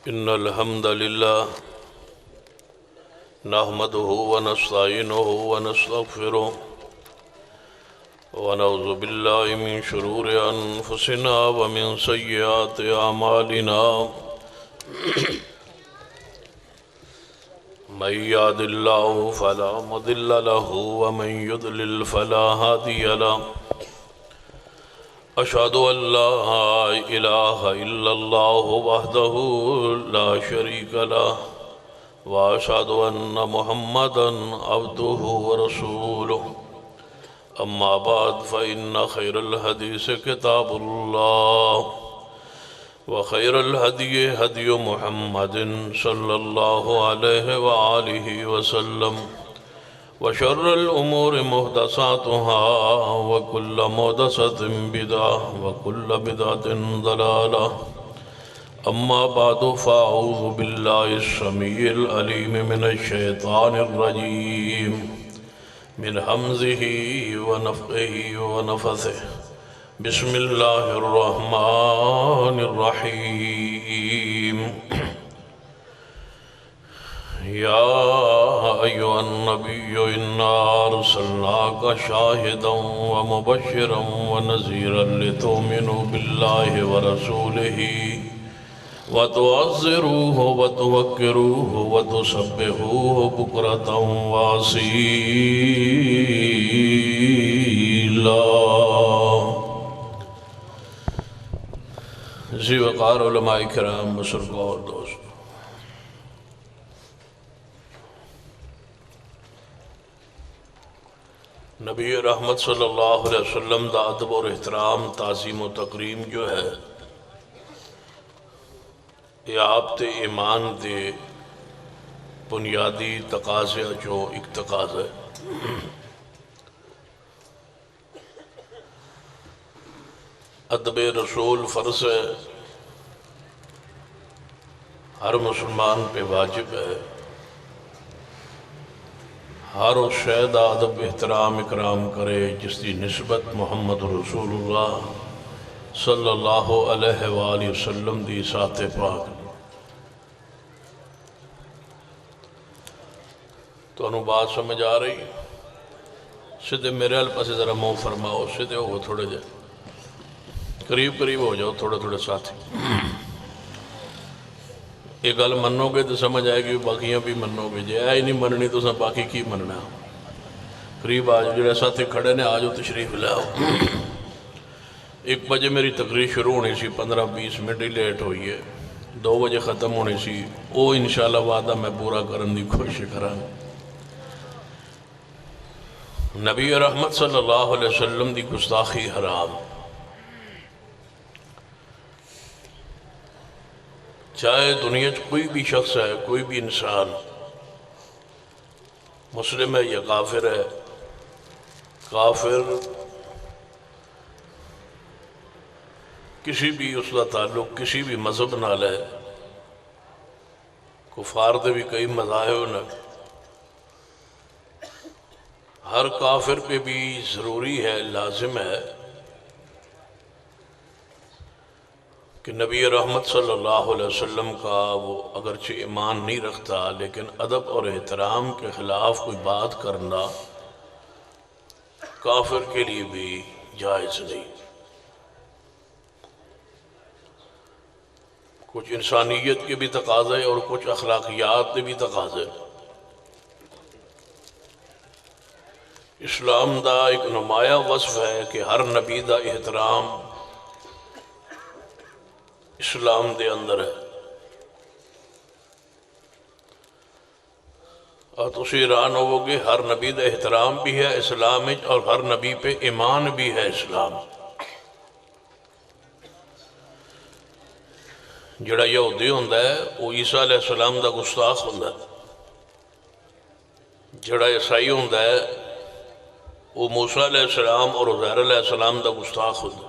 إن الحمد لله نحمده ونستعينه ونستغفره ونعوذ بالله من شرور أنفسنا ومن سيئات أعمالنا من يهد الله فلا مضل له ومن يضلل فلا هادي له أشهد أن لا إله إلا الله وحده لا شريك له وأشهد أن محمدًا عبده ورسوله أما بعد فإن خير الحديث كتاب الله وخير الهدي هدي محمد صلى الله عليه وآله وسلم وشر الأمور محدثاتها وكل محدثة بدعة وكل بدعة ضلالة أما بعد فأعوذ بالله السميع العليم من الشيطان الرجيم من همزه ونفخه ونفثه بسم الله الرحمن الرحيم يا أيها النبي إنا أرسلناك شاهدا ومبشرا ونذيرا لتؤمنوا بالله ورسوله وتعزروه وتوقروه وتسبحوه بكرة وأصيلا ذی وقار علماء کرام بزرگوں اور دوست، نبی رحمت صلی اللہ علیہ وسلم دا ادب اور احترام، تعظیم و تکریم جو ہے یہ آپ تے ایمان دے بنیادی تقاضے جو ایک تقاضا ہے۔ ادب رسول فرض ہے، ہر مسلمان پہ واجب ہے، ہر اس شے دا ادب احترام اکرام کرے جس دی نسبت محمد رسول اللہ صلی اللہ علیہ وآلہ وسلم دی ذات پاک۔ تو انہوں بات سمجھ آ رہی؟ سدھے میرے حال پاسے ذرا منہ فرماؤ، سدھے ہو تھوڑے جے قریب قریب ہو جاؤ، تھوڑے تھوڑے ساتھی۔ یہ گل منو گے تو سمجھ آئے گی، باقیاں بھی منو گے، جے آئی نہیں مننی تو سب باقی کی مننا۔ قریب آج جڑے ساتھی کھڑے نے آجو تشریف لے آؤ۔ 1 بجے میری تقریر شروع ہونی سی، 15-20 منٹ ہی لیٹ ہوئی ہے، 2 بجے ختم ہونی سی، وہ انشاءاللہ وعدہ میں پورا کرن دی کوشش کراں۔ نبی رحمت صلی اللہ علیہ وسلم دی گستاخی حرام، چاہے دنیا کوئی بھی شخص ہے، کوئی بھی انسان، مسلم ہے یا کافر ہے، کافر کسی بھی اس کا تعلق کسی بھی مذہب نال ہے، کفار دے بھی کئی مذاہب نے، ہر کافر پہ بھی ضروری ہے، لازم ہے کہ نبی رحمت صلی اللہ علیہ وسلم کا وہ اگرچہ ایمان نہیں رکھتا لیکن ادب اور احترام کے خلاف کوئی بات کرنا کافر کے لیے بھی جائز نہیں۔ کچھ انسانیت کے بھی تقاضے اور کچھ اخلاقیات کے بھی تقاضے۔ اسلام دا ایک نمایاں وصف ہے کہ ہر نبی دا احترام اسلام دے اندر ہے، اور تسی حیران ہوو گے ہر نبی دا احترام بھی ہے اسلام وچ، اور ہر نبی پہ ایمان بھی ہے اسلام۔ جڑا یہودی ہوندا ہے وہ عیسیٰ علیہ السلام دا گستاخ ہوندا ہے، جڑا عیسائی ہوندا ہے وہ موسیٰ علیہ السلام اور عزیر علیہ السلام دا گستاخ ہوندا ہے،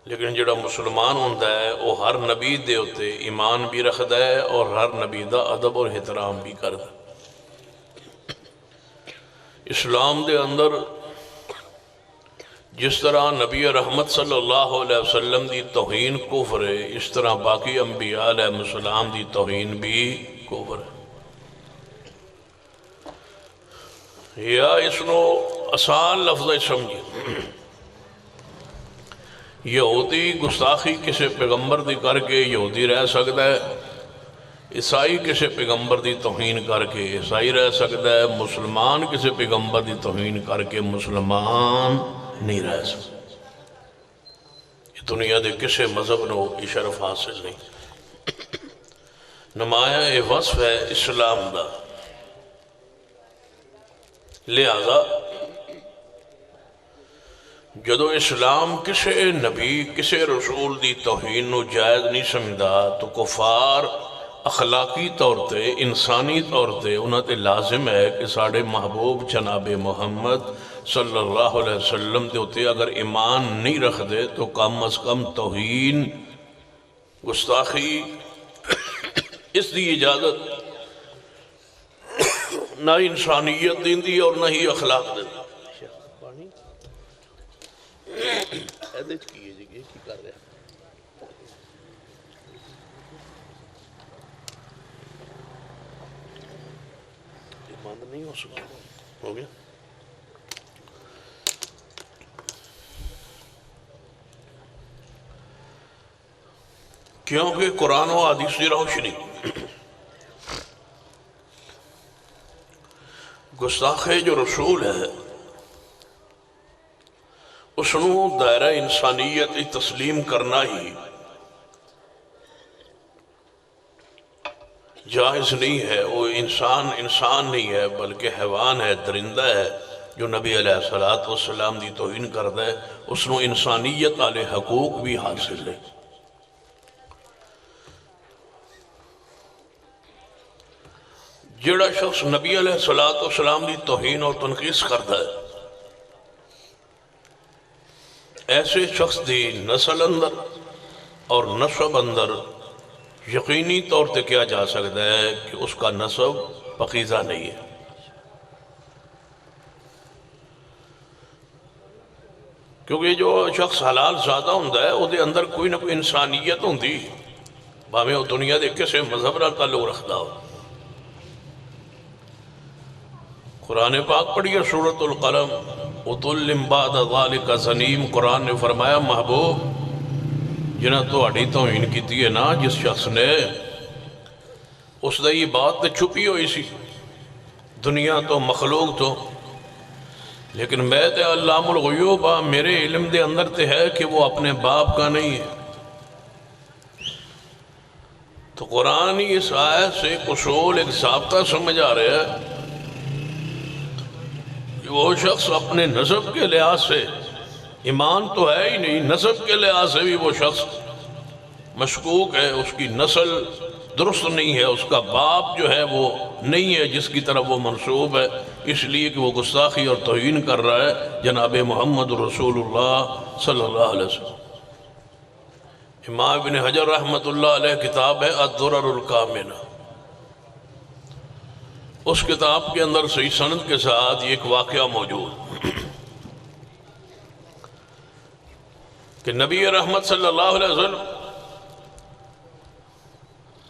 لیکن جڑا مسلمان ہوندا ہے وہ ہر نبی دے ہوتے ایمان بھی رکھدا ہے اور ہر نبی دا ادب اور احترام بھی کردا ہے۔ اسلام دے اندر جس طرح نبی رحمت صلی اللہ علیہ وسلم دی توہین کفر ہے، اس طرح باقی انبیاء علیہ السلام دی توہین بھی کفر ہے۔ یا اس نو آسان لفظ سمجھے، یہودی گستاخی کسی پیغمبر دی کر کے یہودی رہ سکتا ہے، عیسائی کسی پیغمبر دی توہین کر کے عیسائی رہ سکتا ہے، مسلمان کسی پیغمبر دی توہین کر کے مسلمان نہیں رہ سکتا۔ یہ دنیا دے کسی مذہب نو یہ شرف حاصل نہیں۔ نمایاں یہ وصف ہے اسلام دا، لہذا جدو اسلام کسی نبی کسی رسول دی توہین نو جائز نہیں سمجھدا تو کفار اخلاقی طور تے انسانی طور تے انہاں تے لازم ہے کہ ساڑھے محبوب جناب محمد صلی اللہ علیہ وسلم تے ہوتے اگر ایمان نہیں رکھ دے تو کم از کم توہین گستاخی اس دی اجازت نہ انسانیت دین دی اور نہ ہی اخلاق دین بند نہیں ہو سکتا ہو گیا۔ کیونکہ قرآن و حدیث کی روشنی گستاخ جو رسول ہے اس نو دائرہ انسانیت تسلیم کرنا ہی جائز نہیں ہے۔ وہ انسان نہیں ہے بلکہ حیوان ہے، درندہ ہے جو نبی علیہ السلام دی توہین کرتا ہے، اس نو انسانیت والے حقوق بھی حاصل ہے۔ جڑا شخص نبی علیہ السلام دی توہین اور تنقیص کرتا ہے، ایسے شخص دی نسل اندر اور نسب اندر یقینی طور تے کیا جا سکتا ہے کہ اس کا نسب پاکیزہ نہیں ہے۔ کیونکہ جو شخص حلال زادہ ہوندہ ہے وہ دے اندر کوئی نہ کوئی انسانیت ہوندی، بھامیں وہ دنیا دے کسے مذہب نہ تعلق رکھتا ہو۔ قرآن پاک پڑھیے سورۃ القلم، عُتُلٍّ بَعْدَ ذَلِكَ زَنِيمٌ۔ قرآن نے فرمایا محبوب جنہاں تو اڑی توہین کیتی ہے نا، جس شخص نے اس دا یہ بات تے چھپی ہوئی سی دنیا تو مخلوق تو، لیکن میں تے علام الغیوب میرے علم دے اندر تے ہے کہ وہ اپنے باپ کا نہیں ہے۔ تو قرآن اس آیت سے ایک اصول ایک ضابطہ سمجھ آ رہا ہے کہ وہ شخص اپنے نسب کے لحاظ سے، ایمان تو ہے ہی نہیں، نسب کے لحاظ سے بھی وہ شخص مشکوک ہے، اس کی نسل درست نہیں ہے، اس کا باپ جو ہے وہ نہیں ہے جس کی طرف وہ منسوب ہے، اس لیے کہ وہ گستاخی اور توہین کر رہا ہے جناب محمد رسول اللہ صلی اللہ علیہ وسلم۔ امام ابن حجر رحمت اللہ علیہ کتاب ہے الدرر الکامنہ، اس کتاب کے اندر صحیح سند کے ساتھ ایک واقعہ موجود کہ نبی رحمت صلی اللہ علیہ وسلم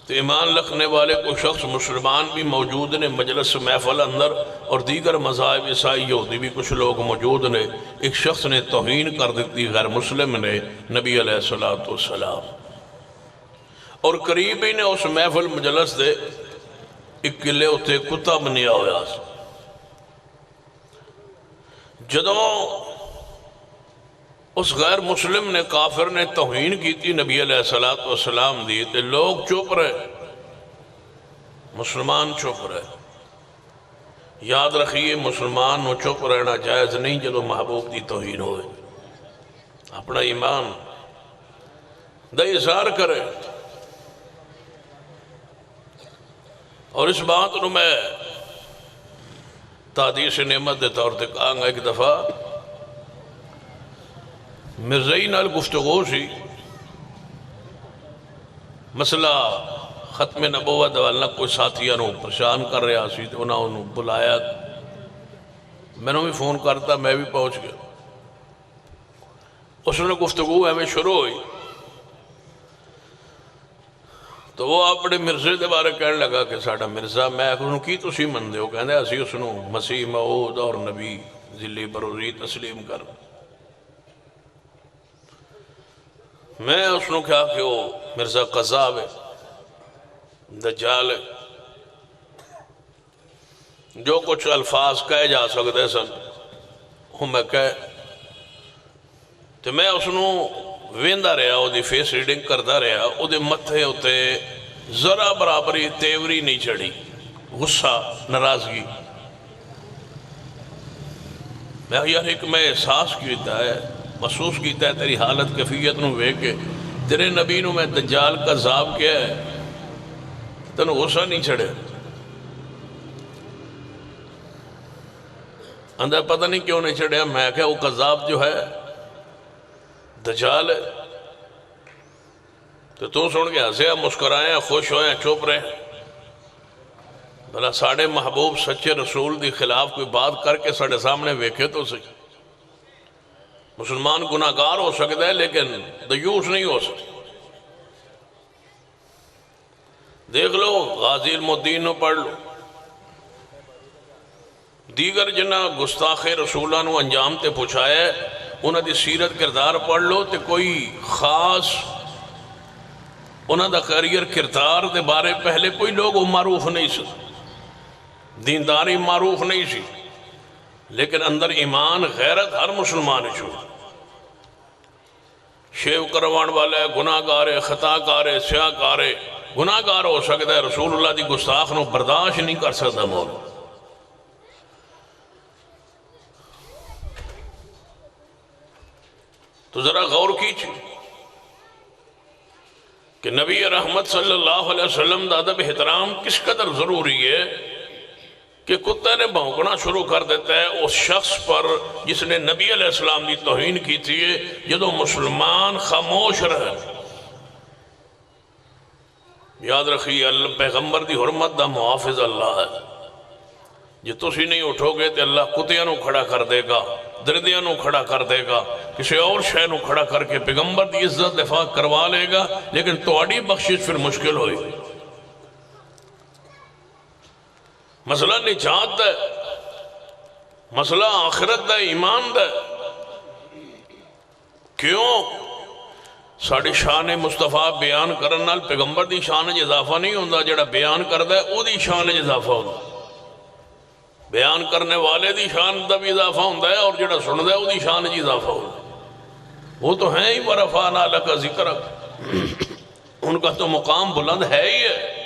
تو ایمان رکھنے والے کو شخص مسلمان بھی موجود نے مجلس محفل اندر، اور دیگر مذاہب عیسائی یہودی بھی کچھ لوگ موجود نے۔ ایک شخص نے توہین کر دیتی غیر مسلم نے نبی علیہ السلام، اور قریبی نے اس محفل مجلس دے ایک قلعے ہوتے کتا بنیا ہوا۔ جدوں اس غیر مسلم نے کافر نے توہین کی تھی نبی علیہ السلام دی، تے لوگ چپ رہے، مسلمان چپ رہے۔ یاد رکھیے مسلمان نو چپ رہنا جائز نہیں جدو محبوب دی توہین ہوئے، اپنا ایمان دا اظہار کرے۔ اور اس بات نو میں تحدیث نعمت دے طور تے کہاں گا، ایک دفعہ مرزائی نال گفتگو سی، مسئلہ ختم نبوت والا کوئی ساتھیاں نو پریشان کر رہا سی، تو انہوں نے بلایا، میں نے بھی فون کرتا، میں بھی پہنچ گیا۔ اس نے گفتگو ہمیں شروع ہوئی تو وہ اپنے مرزے دے بارے کہنے لگا کہ ساڈا مرزا، میں انہوں کی تسی من دے ہو؟ کہندے اسی اس نو مسیح موعود اور نبی ذلی بروزی تسلیم کر۔ میں اس نو کہا کہ وہ مرزا قذاب ہے، دجال ہے، جو کچھ الفاظ کہے جا سکتے سن وہ میں کہے تو میں اس نو ویندا رہا، وہ دی فیس ریڈنگ کرتا رہا، وہ دے متھے ہوتے ذرا برابری تیوری نہیں چڑھی، غصہ ناراضگی۔ میں یار ایک میں احساس کیتا ہے، محسوس کیتا ہے تیری حالت کیفیت نو ویکھ کے، تیرے نبی نو میں دجال کذاب کیا ہے، تنو غصہ نہیں چڑھے؟ اندر پتہ نہیں کیوں نہیں چڑھیا۔ میں کہا وہ کذاب جو ہے دجال ہے، تو سن کے ہنسے، مسکرائیں، خوش ہوئے، چپ رہے۔ بھلا ساڑھے محبوب سچے رسول دی خلاف کوئی بات کر کے ساڑھے سامنے ویکھے تو سکے۔ مسلمان گناہگار ہو سکتا ہے لیکن دیوس نہیں ہو سکتا۔ دیکھ لو غازی المدین نو پڑھ لو، دیگر جنہ گستاخ رسولہ نو انجام تے پہنچایا انہاں دی سیرت کردار پڑھ لو تے کوئی خاص انہاں دا کریئر کردار دے بارے پہلے کوئی لوگ معروف نہیں سی، دینداری معروف نہیں سی، لیکن اندر ایمان غیرت ہر مسلمان چھو۔ شیو کروان والا ہے، گناہ گارے، خطا کارے، سیاہ کارے، گناہ گار ہو سکتا ہے، رسول اللہ دی گستاخ نو برداشت نہیں کر سکتا مولا۔ تو ذرا غور کیجئے کہ نبی رحمت صلی اللہ علیہ وسلم دا ادب احترام کس قدر ضروری ہے کہ کتے نے بھونکنا شروع کر دیتا ہے اس شخص پر جس نے نبی علیہ السلام دی توہین کی تھی، جدو مسلمان خاموش رہے۔ یاد رکھیے اللہ پیغمبر دی حرمت دا محافظ اللہ ہے، جی تسی نہیں اٹھو گے تو اللہ کتیاں نو کھڑا کر دے گا، دردیاں نو کھڑا کر دے گا، کسی اور شے نو کھڑا کر کے پیغمبر دی عزت دفاع کروا لے گا، لیکن تواڈی بخشش پھر مشکل ہوئی۔ مسئلہ نجات ہے، مسئلہ آخرت ہے، ایمان ہے۔ کیوں؟ ساڑی شان مصطفیٰ بیان کرنال پیغمبر دی شان اضافہ نہیں ہوندہ، جڑا بیان کردہ ہے او دی شان اضافہ ہوندہ، بیان کرنے والے دی شان دا بھی اضافہ ہوندہ ہے، اور جڑا سندہ ہے او دی شان جی اضافہ ہوندہ ہے۔ وہ تو ہیں ہی ورفعنا لک ذکرک، ان کا تو مقام بلند ہے ہی ہے۔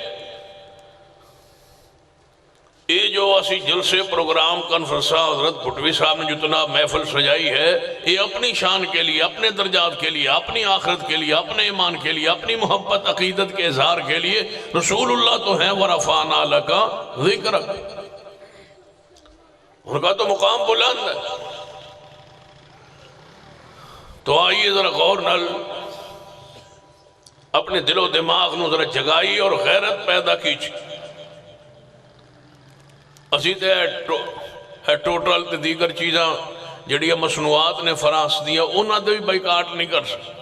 یہ جو اسی جلسے پروگرام کنفرنسہ حضرت بھٹوی صاحب نے جتنا محفل سجائی ہے، یہ اپنی شان کے لیے، اپنے درجات کے لیے، اپنی آخرت کے لیے، اپنے ایمان کے لیے، اپنی محبت عقیدت کے اظہار کے لیے۔ رسول اللہ تو ہیں وَرَفَعْنَا لَكَ ذِكْرَكَ، ان کا تو مقام بلند ہے۔ تو آئیے ذرا غور نال اپنے دل و دماغ نو ذرا جگائی اور غیرت پیدا کیجیے۔ اسی تے ٹوٹل تے دیگر چیزاں جڑیاں مصنوعات نے فراس دیا انہاں دے بھی بائیکاٹ نہیں کر سکتے۔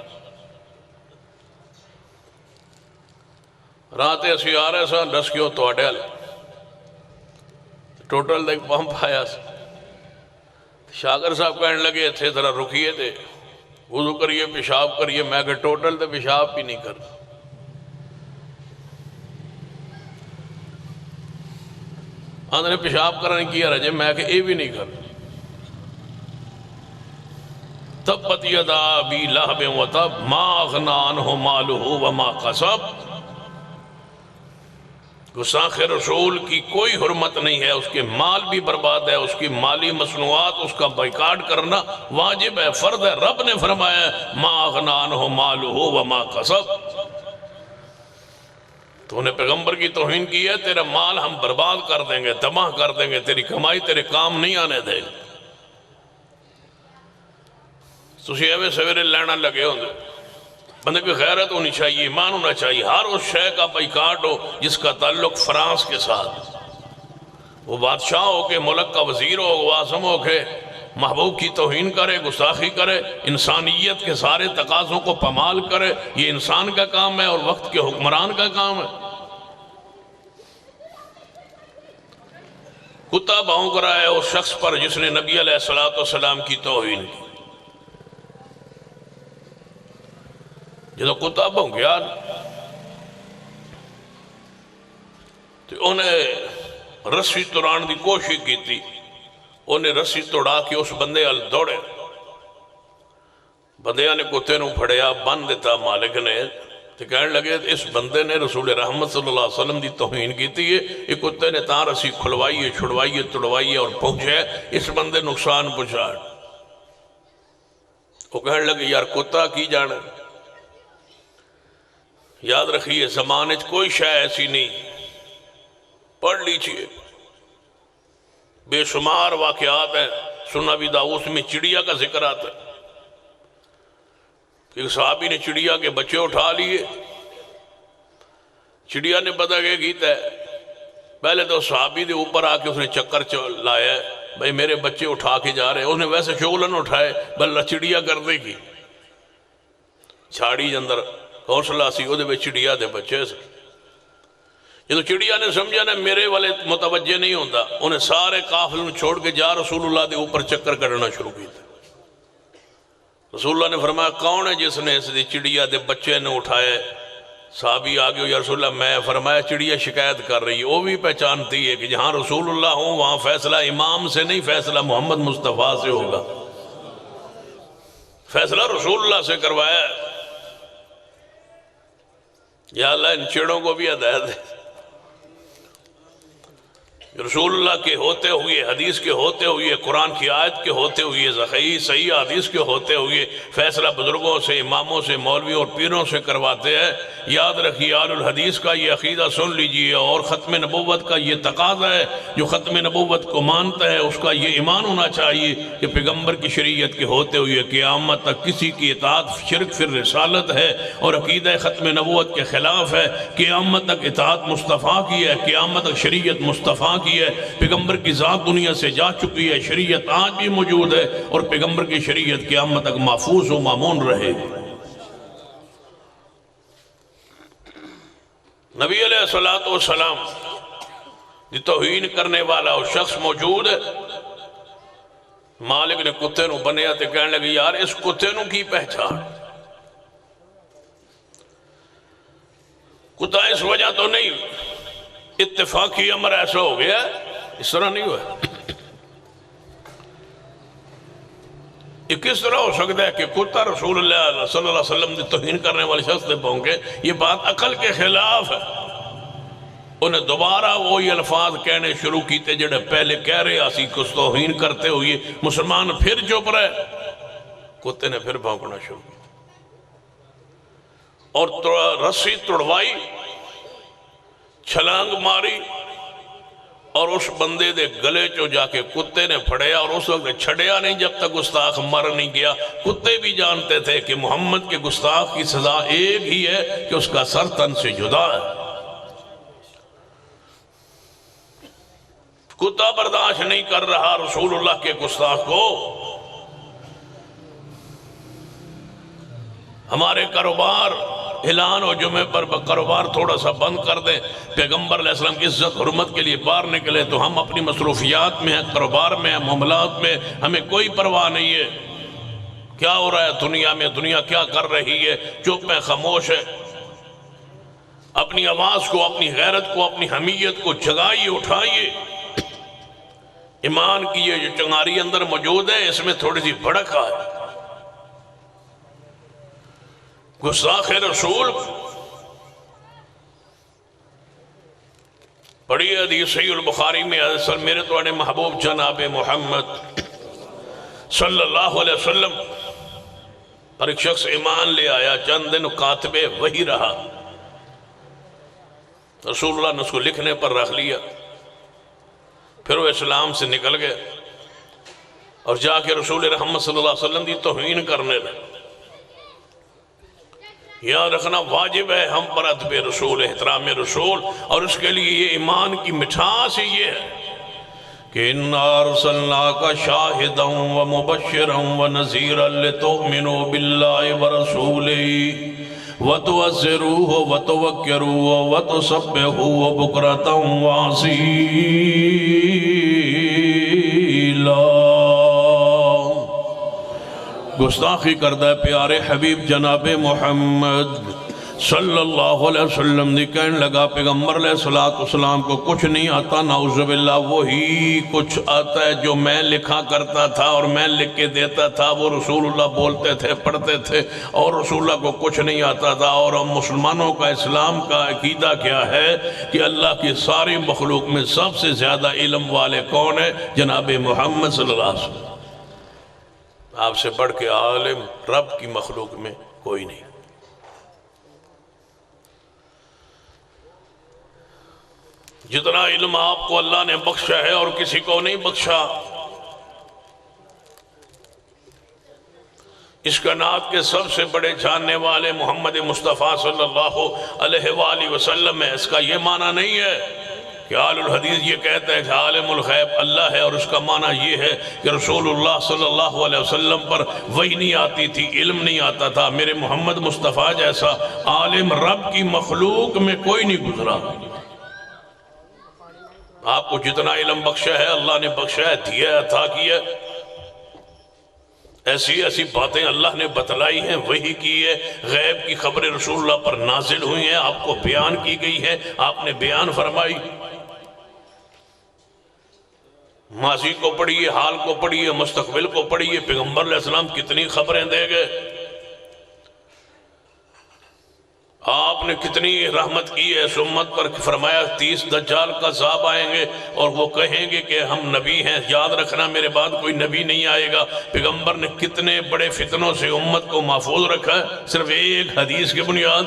راتے اسی آ رہے سا رسکیوں توڑیل ٹوٹل دے ایک پمپ آیا سا، شاگر صاحب کہنے لگے تھے ذرا رکیے تھے، وضو کریے پیشاب کریے، میں کہ ٹوٹل تے پیشاب بھی نہیں کرتا۔ آندھنے پیشاب کرنے کیا رجے، میں کہ اے بھی نہیں کر۔ تبت یدا ابی لہب و تب ما اغنی عنہ مالہ وما کسب۔ گستاخ رسول کی کوئی حرمت نہیں ہے، اس کے مال بھی برباد ہے، اس کی مالی مصنوعات اس کا بائیکاٹ کرنا واجب ہے، فرض ہے۔ رب نے فرمایا ہے ما اغنی عنہ مالہ وما کسب۔ تو انہیں پیغمبر کی توہین کی ہے، تیرا مال ہم برباد کر دیں گے، تباہ کر دیں گے، تیری کمائی تیرے کام نہیں آنے دیں گے۔ تسی ایوے سویرے لینا لگے ہوں گے، بندے کی غیرت ہونی چاہیے، ایمان ہونا چاہیے، ہر اس شے کا بائیکاٹ ہو جس کا تعلق فرانس کے ساتھ، وہ بادشاہ ہو کے، ملک کا وزیر ہو، واسم ہو کے، محبوب کی توہین کرے، گستاخی کرے، انسانیت کے سارے تقاضوں کو پامال کرے، یہ انسان کا کام ہے اور وقت کے حکمران کا کام ہے۔ کتا بھونک رہا ہے اس شخص پر جس نے نبی علیہ السلام کی توہین کی۔ جدو کتا بھونکیا تو انہیں رسی توڑان دی کوشش کی تھی، انہیں رسی توڑا کے اس بندے ال دوڑے، بندیاں نے کتے نو پھڑیا، بن دیتا مالک نے، تو کہنے لگے اس بندے نے رسول رحمت صلی اللہ علیہ وسلم دی توہین کی تھی، یہ کتے نے تاں رسی کھلوائیے، چھڑوائیے، توڑوائیے اور پہنچے، اس بندے نقصان پہنچا۔ وہ کہنے لگے یار کتا کی جانے، یاد رکھیے زمانے کوئی شے ایسی نہیں، پڑھ لیجئے، بے شمار واقعات ہیں۔ سنن ابی داؤد میں چڑیا کا ذکر آتا ہے کہ صحابی نے چڑیا کے بچے اٹھا لیے، چڑیا نے پتہ کہ کیتا ہے، پہلے تو صحابی دے اوپر آ کے اس نے چکر لایا ہے، بھئی میرے بچے اٹھا کے جا رہے ہیں، اس نے ویسے شغلن اٹھائے بلہ چڑیا کر دے گی، چھاڑی جندر گھونسلا سی وہ دے چڑیا دے بچے سے۔ یہ تو چڑیا نے سمجھا نا میرے والے متوجہ نہیں ہوتا، انہیں سارے قافلوں چھوڑ کے جا رسول اللہ دے اوپر چکر کرنا شروع کی تھا۔ رسول اللہ نے فرمایا کون ہے جس نے اس دی چڑیا دے بچے نے اٹھائے؟ صحابی آگے یا رسول اللہ میں، فرمایا چڑیا شکایت کر رہی ہے، وہ بھی پہچانتی ہے کہ جہاں رسول اللہ ہوں وہاں فیصلہ امام سے نہیں، فیصلہ محمد مصطفیٰ سے ہوگا، فیصلہ رسول اللہ سے کروایا ہے۔ یا اللہ ان چڑوں کو بھی ہدایت دے، رسول اللہ کے ہوتے ہوئے، حدیث کے ہوتے ہوئے، قرآن کی آیت کے ہوتے ہوئے، صحیح حدیث کے ہوتے ہوئے فیصلہ بزرگوں سے، اماموں سے، مولوی اور پیروں سے کرواتے ہیں۔ یاد رکھیے آل الحدیث کا یہ عقیدہ سن لیجئے، اور ختم نبوت کا یہ تقاضا ہے، جو ختم نبوت کو مانتا ہے اس کا یہ ایمان ہونا چاہیے کہ پیغمبر کی شریعت کے ہوتے ہوئے قیامت تک کسی کی اطاعت شرک فی الرسالت ہے اور عقیدہ ختم نبوت کے خلاف ہے، قیامت تک اطاعت مصطفیٰ کی ہے، قیامت تک شریعت مصطفیٰ کی ہے، پیغمبر کی ذات دنیا سے جا چکی ہے، شریعت آج بھی موجود ہے اور پیغمبر کی شریعت قیامت تک محفوظ و مامون رہے۔ نبی علیہ السلام دی توہین کرنے والا وہ شخص موجود ہے، مالک نے کتے نو بنیا تے کہنے لگے یار اس کتے نو کی پہچان، کتا اس وجہ تو نہیں، اتفاقی امر ایسا ہو گیا، اس طرح نہیں ہوا۔ یہ کس طرح ہو سکتا ہے کہ کتا رسول اللہ صلی اللہ علیہ وسلم دی توہین کرنے والے شخص نے پہنچے؟ یہ بات عقل کے خلاف ہے۔ انہیں دوبارہ وہی الفاظ کہنے شروع کیتے جڑے پہلے کہہ رہے آسی کس توہین کرتے ہوئے، مسلمان پھر چپ رہے، کتے نے پھر بھونکنا شروع کیا اور رسی توڑوائی، چھلانگ ماری اور اس بندے دے گلے چو جا کے کتے نے پھڑیا، اور اس وقت چھڑیا نہیں جب تک گستاخ مر نہیں گیا۔ کتے بھی جانتے تھے کہ محمد کے گستاخ کی سزا ایک ہی ہے کہ اس کا سر تن سے جدا ہے۔ کتا برداشت نہیں کر رہا رسول اللہ کے گستاخ کو۔ ہمارے کاروبار اعلان و جمعے پر کاروبار تھوڑا سا بند کر دیں، پیغمبر علیہ السلام کی عزت حرمت کے لیے باہر نکلے تو ہم اپنی مصروفیات میں ہیں، کاروبار میں ہیں، معاملات میں، ہمیں کوئی پرواہ نہیں ہے کیا ہو رہا ہے دنیا میں، دنیا کیا کر رہی ہے، چپ میں خاموش ہے۔ اپنی آواز کو، اپنی غیرت کو، اپنی حمیت کو جگائیے، اٹھائیے۔ ایمان کی یہ جو چنگاری اندر موجود ہے اس میں تھوڑی سی بھڑک ہے۔ گستاخ رسول پڑھی حدیث صحیح البخاری میں حضرت میرے تو انے محبوب جناب محمد صلی اللہ علیہ وسلم پر ایک شخص ایمان لے آیا، چند دن کاتب وہی رہا، رسول اللہ نے اس کو لکھنے پر رکھ لیا، پھر وہ اسلام سے نکل گئے اور جا کے رسول رحمت صلی اللہ علیہ وسلم دی توہین کرنے لگے۔ یاد رکھنا واجب ہے ہم پر ادب رسول، احترام رسول، اور اس کے لیے یہ ایمان کی مٹھاس یہ ہے کہ اِنَّا أَرْسَلْنَاكَ شَاهِدًا وَمُبَشِّرًا وَنَذِيرًا لِتُؤْمِنُوا بِاللَّهِ وَرَسُولِهِ وَتُعَزِّرُوهُ وَتُوَقِّرُوهُ وَتُسَبِّحُوهُ بُكْرَةً وَأَصِيلًا۔ گستاخی کردہ پیارے حبیب جناب محمد صلی اللہ علیہ وسلم نے کہنے لگا پیغمبر علیہ السلام کو کچھ نہیں آتا، نعوذ باللہ وہی کچھ آتا ہے جو میں لکھا کرتا تھا اور میں لکھ کے دیتا تھا، وہ رسول اللہ بولتے تھے، پڑھتے تھے، اور رسول اللہ کو کچھ نہیں آتا تھا۔ اور ہم مسلمانوں کا اسلام کا عقیدہ کیا ہے کہ اللہ کی ساری مخلوق میں سب سے زیادہ علم والے کون ہیں؟ جناب محمد صلی اللہ علیہ وسلم۔ آپ سے بڑھ کے عالم رب کی مخلوق میں کوئی نہیں۔ جتنا علم آپ کو اللہ نے بخشا ہے اور کسی کو نہیں بخشا، اس کائنات کے سب سے بڑے جاننے والے محمد مصطفیٰ صلی اللہ علیہ وآلہ وسلم ہے۔ اس کا یہ معنی نہیں ہے کہ اہل الحدیث یہ کہتے ہیں کہ عالم الغیب اللہ ہے، اور اس کا معنی یہ ہے کہ رسول اللہ صلی اللہ علیہ وسلم پر وحی نہیں آتی تھی، علم نہیں آتا تھا۔ میرے محمد مصطفیٰ جیسا عالم رب کی مخلوق میں کوئی نہیں گزرا۔ آپ کو جتنا علم بخشا ہے اللہ نے بخشا ہے، دیا ہے، عطا کیا ہے۔ ایسی ایسی باتیں اللہ نے بتلائی ہیں، وحی کی ہے، غیب کی خبریں رسول اللہ پر نازل ہوئی ہیں، آپ کو بیان کی گئی ہے، آپ نے بیان فرمائی۔ ماضی کو پڑھیے، حال کو پڑھیے، مستقبل کو پڑھیے، پیغمبر علیہ السلام کتنی خبریں دے گئے، آپ نے کتنی رحمت کی ہے اس امت پر۔ فرمایا 30 دجال کا عذاب آئیں گے اور وہ کہیں گے کہ ہم نبی ہیں، یاد رکھنا میرے بعد کوئی نبی نہیں آئے گا۔ پیغمبر نے کتنے بڑے فتنوں سے امت کو محفوظ رکھا ہے صرف ایک حدیث کی بنیاد۔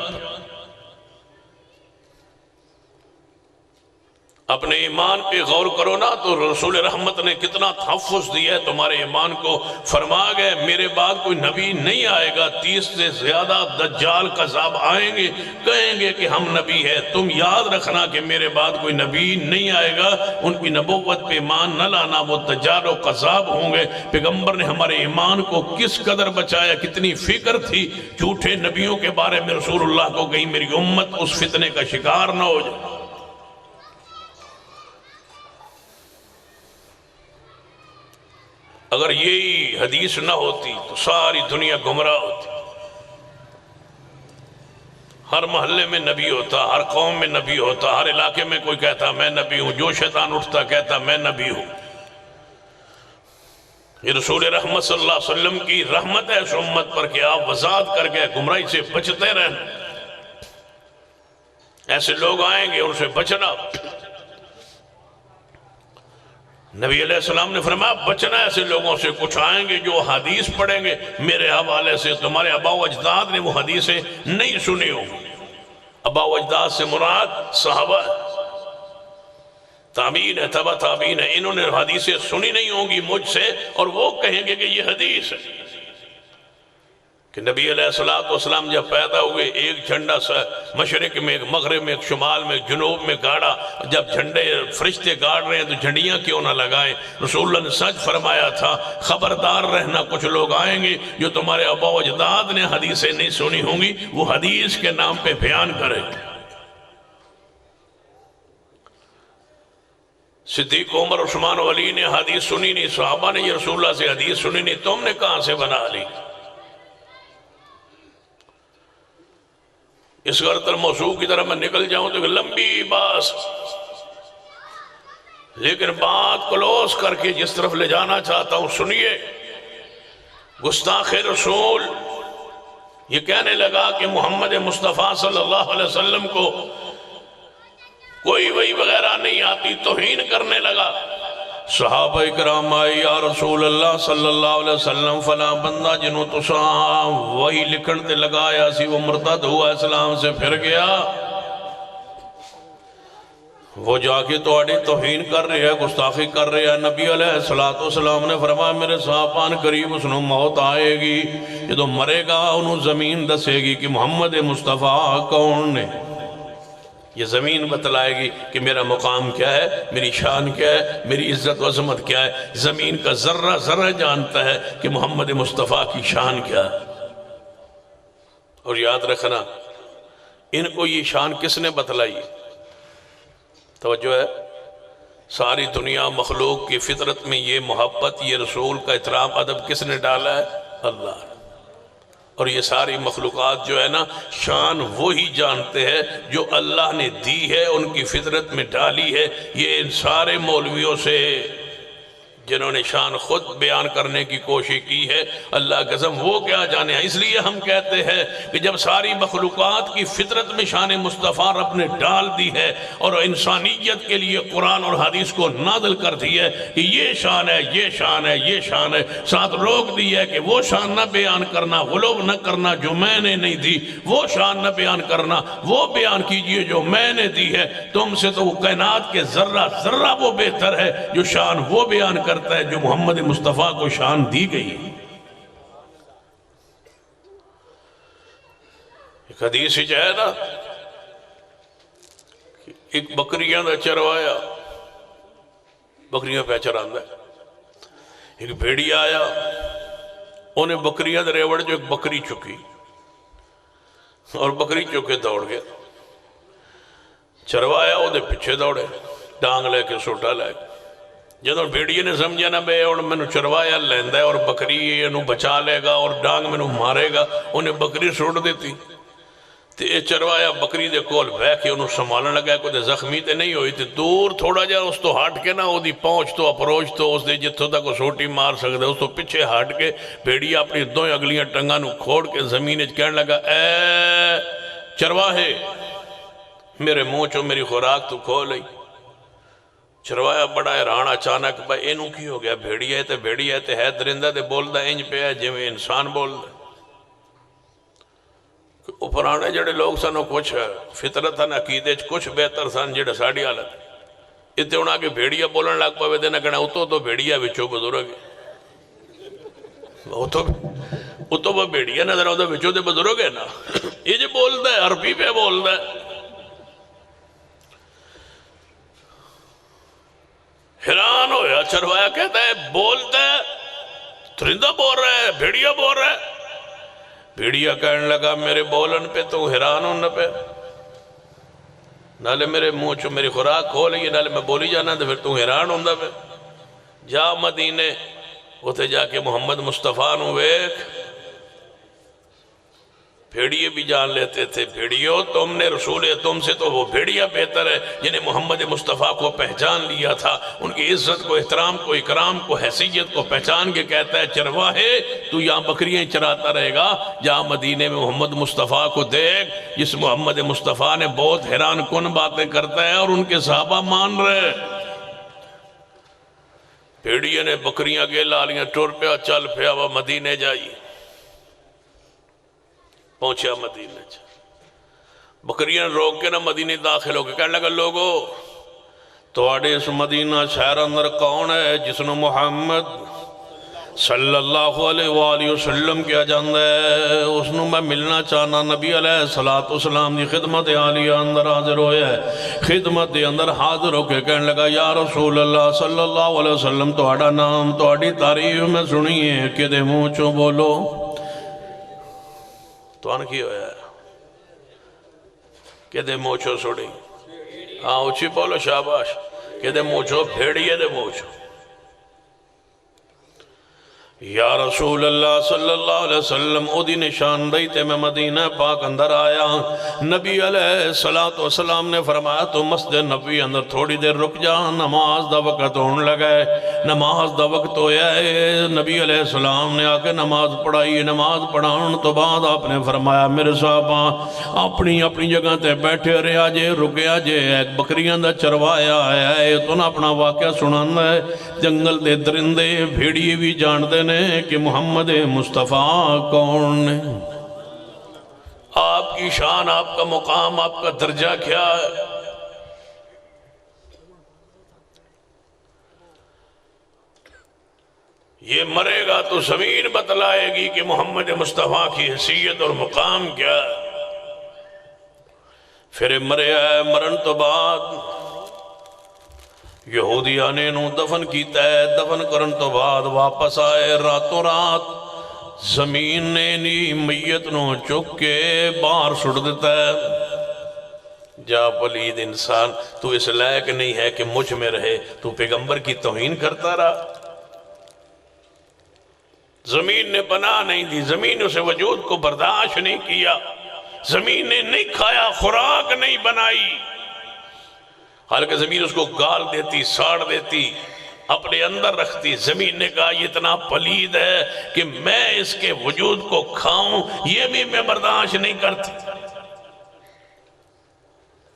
اپنے ایمان پہ غور کرو نا تو رسول رحمت نے کتنا تحفظ دیا ہے تمہارے ایمان کو۔ فرما گئے میرے بعد کوئی نبی نہیں آئے گا، 30 سے زیادہ دجال قذاب آئیں گے، کہیں گے کہ ہم نبی ہیں، تم یاد رکھنا کہ میرے بعد کوئی نبی نہیں آئے گا۔ ان کی نبوت پہ ایمان نہ لانا، وہ دجال و قذاب ہوں گے۔ پیغمبر نے ہمارے ایمان کو کس قدر بچایا، کتنی فکر تھی جھوٹے نبیوں کے بارے میں رسول اللہ کو، کہیں میری امت اس فتنے کا شکار نہ ہو جائے۔ اگر یہی حدیث نہ ہوتی تو ساری دنیا گمراہ ہوتی۔ ہر محلے میں نبی ہوتا، ہر قوم میں نبی ہوتا، ہر علاقے میں کوئی کہتا میں نبی ہوں، جو شیطان اٹھتا کہتا میں نبی ہوں۔ یہ رسول رحمت صلی اللہ علیہ وسلم کی رحمت ہے اس امت پر کہ آپ وضاحت کر کے گمراہی سے بچتے رہنا۔ ایسے لوگ آئیں گے، ان سے بچنا۔ نبی علیہ السلام نے فرمایا بچنا ایسے لوگوں سے، کچھ آئیں گے جو حدیث پڑھیں گے میرے حوالے سے، تمہارے آبا و اجداد نے وہ حدیثیں نہیں سنی ہوں۔ آبا و اجداد سے مراد صحابہ تابعین ہے، تبع تابعین ہے، انہوں نے حدیثیں سنی نہیں ہوں گی مجھ سے، اور وہ کہیں گے کہ یہ حدیث ہے کہ نبی علیہ السلام جب پیدا ہوئے ایک جھنڈا سا مشرق میں، ایک مغرب میں، ایک شمال میں، ایک جنوب میں گاڑا۔ جب جھنڈے فرشتے گاڑ رہے ہیں تو جھنڈیاں کیوں نہ لگائیں؟ رسول اللہ نے سچ فرمایا تھا، خبردار رہنا کچھ لوگ آئیں گے جو تمہارے آبا و اجداد نے حدیثیں نہیں سنی ہوں گی، وہ حدیث کے نام پہ بیان کریں گے۔ صدیق عمر عثمان و علی نے حدیث سنی نہیں، صحابہ نے یہ رسول اللہ سے حدیث سنی نہیں، تم نے کہاں سے بنا لی؟ اس غلط موضوع کی طرح میں نکل جاؤں تو لمبی بات، لیکن بات کلوز کر کے جس طرف لے جانا چاہتا ہوں سنیے۔ گستاخ رسول یہ کہنے لگا کہ محمد مصطفیٰ صلی اللہ علیہ وسلم کو کوئی وحی وغیرہ نہیں آتی، توہین کرنے لگا۔ صحابہ اکرام آئی، یا رسول اللہ صلی اللہ علیہ وسلم فلاں بندہ جنہوں تو وہی لکھن تے لگایا سی وہ مرتد ہوا، اسلام سے پھر گیا، وہ جا کے توڑی توہین کر رہے ہیں، گستاخی کر رہے ہیں۔ نبی علیہ السلام نے فرمایا میرے صحابان قریب اس نے موت آئے گی، یہ تو مرے گا، انہوں زمین دسے گی کہ محمد مصطفیٰ کون نے۔ یہ زمین بتلائے گی کہ میرا مقام کیا ہے، میری شان کیا ہے، میری عزت و عظمت کیا ہے۔ زمین کا ذرہ ذرہ جانتا ہے کہ محمد مصطفیٰ کی شان کیا ہے۔ اور یاد رکھنا، ان کو یہ شان کس نے بتلائی؟ توجہ ہے، ساری دنیا مخلوق کی فطرت میں یہ محبت، یہ رسول کا احترام ادب کس نے ڈالا ہے؟ اللہ نے۔ اور یہ ساری مخلوقات جو ہے نا، شان وہی جانتے ہیں جو اللہ نے دی ہے، ان کی فطرت میں ڈالی ہے۔ یہ ان سارے مولویوں سے جنہوں نے شان خود بیان کرنے کی کوشش کی ہے، اللہ قسم وہ کیا جانے ہیں۔ اس لیے ہم کہتے ہیں کہ جب ساری مخلوقات کی فطرت میں شان مصطفیٰ رب نے ڈال دی ہے اور انسانیت کے لیے قرآن اور حدیث کو نازل کر دی ہے کہ یہ شان ہے، یہ شان ہے، یہ شان ہے، ساتھ روک دی ہے کہ وہ شان نہ بیان کرنا، غلو نہ کرنا جو میں نے نہیں دی، وہ شان نہ بیان کرنا، وہ بیان کیجئے جو میں نے دی ہے۔ تم سے تو وہ کائنات کے ذرہ ذرہ وہ بہتر ہے جو شان وہ بیان کرتا ہے جو محمد مصطفیٰ کو شان دی گئی۔ ایک حدیث ہی ہے نا، ایک بکریاں دا چروایا، بکریاں پہ چراندہ ہے، ایک بھیڑی آیا، انہیں بکریاں دا ریوڑ جو ایک بکری چکی اور بکری چکے دوڑ گیا، چروایا وہ دے پیچھے دوڑے، ڈانگ لے کے سوٹا لے کے۔ جدوں بھیڑیے نے سمجھا نا بے اور میں نو چروایا لیندہ ہے اور بکری یہ نو بچا لے گا اور ڈانگ میں نو مارے گا، انہیں بکری سوٹ دیتی۔ تے یہ چروایا بکری دے کول بے کے انہوں سنبھالنے لگا، کوئی دے زخمی تے نہیں ہوئی تے دور تھوڑا جا اس تو ہٹ کے نا وہ دی پہنچ تو اپروچ تو اس دے جتوں تک وہ سوٹی مار سکتے، اس تو پچھے ہٹ کے بھیڑیا اپنی دو اگلیاں ٹنگاں نو کھوڑ کے زمین کہنے لگا، اے چرواہے میرے منہ چو میری خوراک تو کھو لئی۔ چروایا بڑا حیران، اچانک بھائی اینوں کی ہو گیا؟ بھیڑیا ہے درندہ تے بولدا انج پہ ہے جویں انسان بولدا۔ وہ پرانے جڑے لوگ سن کچھ فطرتاً عقیدے کچھ بہتر سن جڑے ساڑی حالت اتنے ہونا کہ بھیڑیا بولن لگ پاوے دینا کہنا اتو تو بھیڑیا وچوں بزرگ ہے، اتو وہ بھیڑیا نظر آتا وچوں دے بزرگ ہے نا، یہ جو بولدا ہے عربی پہ بولدا ہے۔ حیران ہویا، چروایا کہتا ہے بولتا ہے، درندہ بول رہا ہے، بھیڑیا بول رہا ہے۔ بھیڑیا کہنے لگا میرے بولن پہ تو حیران ہوں نہ پہ، نالے میرے منہ چو میری خوراک کھو لئی، نالے میں بولی جانا تو پھر تو حیران ہوں نہ پہ۔ جا مدینے اتھے جا کے محمد مصطفیٰ نو ویکھ۔ بھیڑیے بھی جان لیتے تھے، بھیڑیوں تم نے رسول ہے، تم سے تو وہ بھیڑیا بہتر ہے جنہیں محمد مصطفیٰ کو پہچان لیا تھا، ان کی عزت کو، احترام کو، اکرام کو، حیثیت کو پہچان کے کہتا ہے چرواہے تو یہاں بکریاں چراتا رہے گا، جہاں مدینے میں محمد مصطفیٰ کو دیکھ جس محمد مصطفیٰ نے بہت حیران کن باتیں کرتا ہے اور ان کے صحابہ مان رہے۔ بھیڑیے نے بکریاں کے لالیاں ٹور پیا، چل پیا، وہ مدینے جائی، پہنچیا مدینہ۔ بکریاں روک کے نہ مدینہ داخل ہو کے کہنے لگا لوگو تواڈے اس مدینہ شہر اندر کون ہے جس نے محمد صلی اللہ علیہ وآلہ وسلم کیا جاندہ ہے، اس نے میں ملنا چاہنا۔ نبی علیہ السلام دی خدمت عالیہ اندر حاضر ہویا ہے، خدمت دے اندر حاضر ہو کے کہنے لگا یا رسول اللہ صلی اللہ علیہ وسلم تواڈا نام تواڈی تعریف میں سنیے کہ دے منہ چوں بولو۔ تو ان کی ہویا ہے کہ دے موچو سوڑی، ہاں اچھی بولو شاباش، کہ دے موچو بھیڑیے دے موچو۔ یا رسول اللہ صلی اللہ علیہ وسلم او دی نشان دیتے میں مدینہ پاک اندر آیا، نبی علیہ السلام نے فرمایا تو مسجد نبی اندر تھوڑی دیر رک جا، نماز دا وقت ہون لگے۔ نماز دا وقت ہویا ہے، نبی علیہ السلام نے آکے نماز پڑھائی، نماز پڑھان تو بعد آپ نے فرمایا میرے صحابہ اپنی جگہ تے بیٹھے رہا جے، رکیا جے، ایک بکریاں دا چروایا آیا ہے، تو نہ اپنا واقعہ سنانا ہے۔ جنگل دے درندے بھیڑی بھی جان دے کہ محمد مصطفیٰ کون ہے، آپ کی شان، آپ کا مقام، آپ کا درجہ کیا ہے۔ یہ مرے گا تو زمین بتلائے گی کہ محمد مصطفیٰ کی حیثیت اور مقام کیا ہے۔ پھر مریا ہے، مرن تو بعد یہودیاں نے انہوں دفن کیتا ہے، دفن کرن تو بعد واپس آئے، راتوں رات زمین نے نہیں میت نو چک کے باہر سٹ دیتا ہے۔ جا پلید انسان، تو اس لائق نہیں ہے کہ مجھ میں رہے، تو پیغمبر کی توہین کرتا رہا۔ زمین نے پناہ نہیں دی، زمین اسے وجود کو برداشت نہیں کیا، زمین نے نہیں کھایا، خوراک نہیں بنائی، حالانکہ زمین اس کو گال دیتی، ساڑ دیتی، اپنے اندر رکھتی۔ زمین نے کہا یہ اتنا پلید ہے کہ میں اس کے وجود کو کھاؤں، یہ بھی میں برداشت نہیں کرتی۔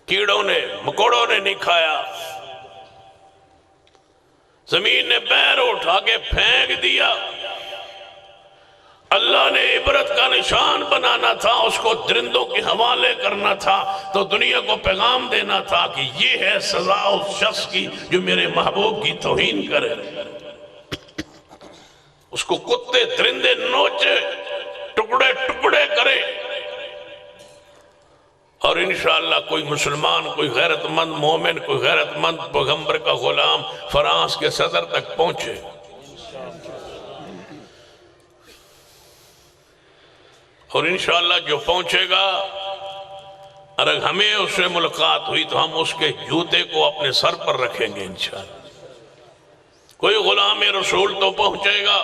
کیڑوں نے، مکوڑوں نے نہیں کھایا، زمین نے پیر اٹھا کے پھینک دیا۔ اللہ نے عبرت کا نشان بنانا تھا، اس کو درندوں کے حوالے کرنا تھا، تو دنیا کو پیغام دینا تھا کہ یہ ہے سزا اس شخص کی جو میرے محبوب کی توہین کرے۔ اس کو کتے درندے نوچے، ٹکڑے ٹکڑے کرے، اور انشاءاللہ کوئی مسلمان، کوئی غیرت مند مومن، کوئی غیرت مند پیغمبر کا غلام فرانس کے صدر تک پہنچے۔ اور انشاءاللہ جو پہنچے گا، اگر ہمیں اس سے ملاقات ہوئی تو ہم اس کے جوتے کو اپنے سر پر رکھیں گے انشاءاللہ۔ کوئی غلام رسول تو پہنچے گا،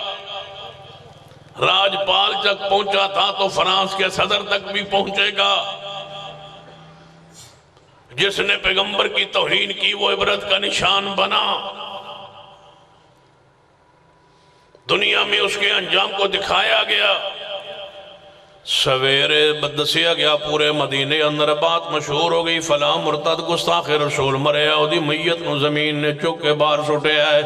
راجپال تک پہنچا تھا تو فرانس کے صدر تک بھی پہنچے گا۔ جس نے پیغمبر کی توہین کی وہ عبرت کا نشان بنا، دنیا میں اس کے انجام کو دکھایا گیا۔ سویرے بدسیا گیا پورے مدینے اندر بات مشہور ہو گئی، فلاں مرتد گستاخ رسول مرے ہے، دی میت نو زمین نے چک کے باہر سٹے ہے۔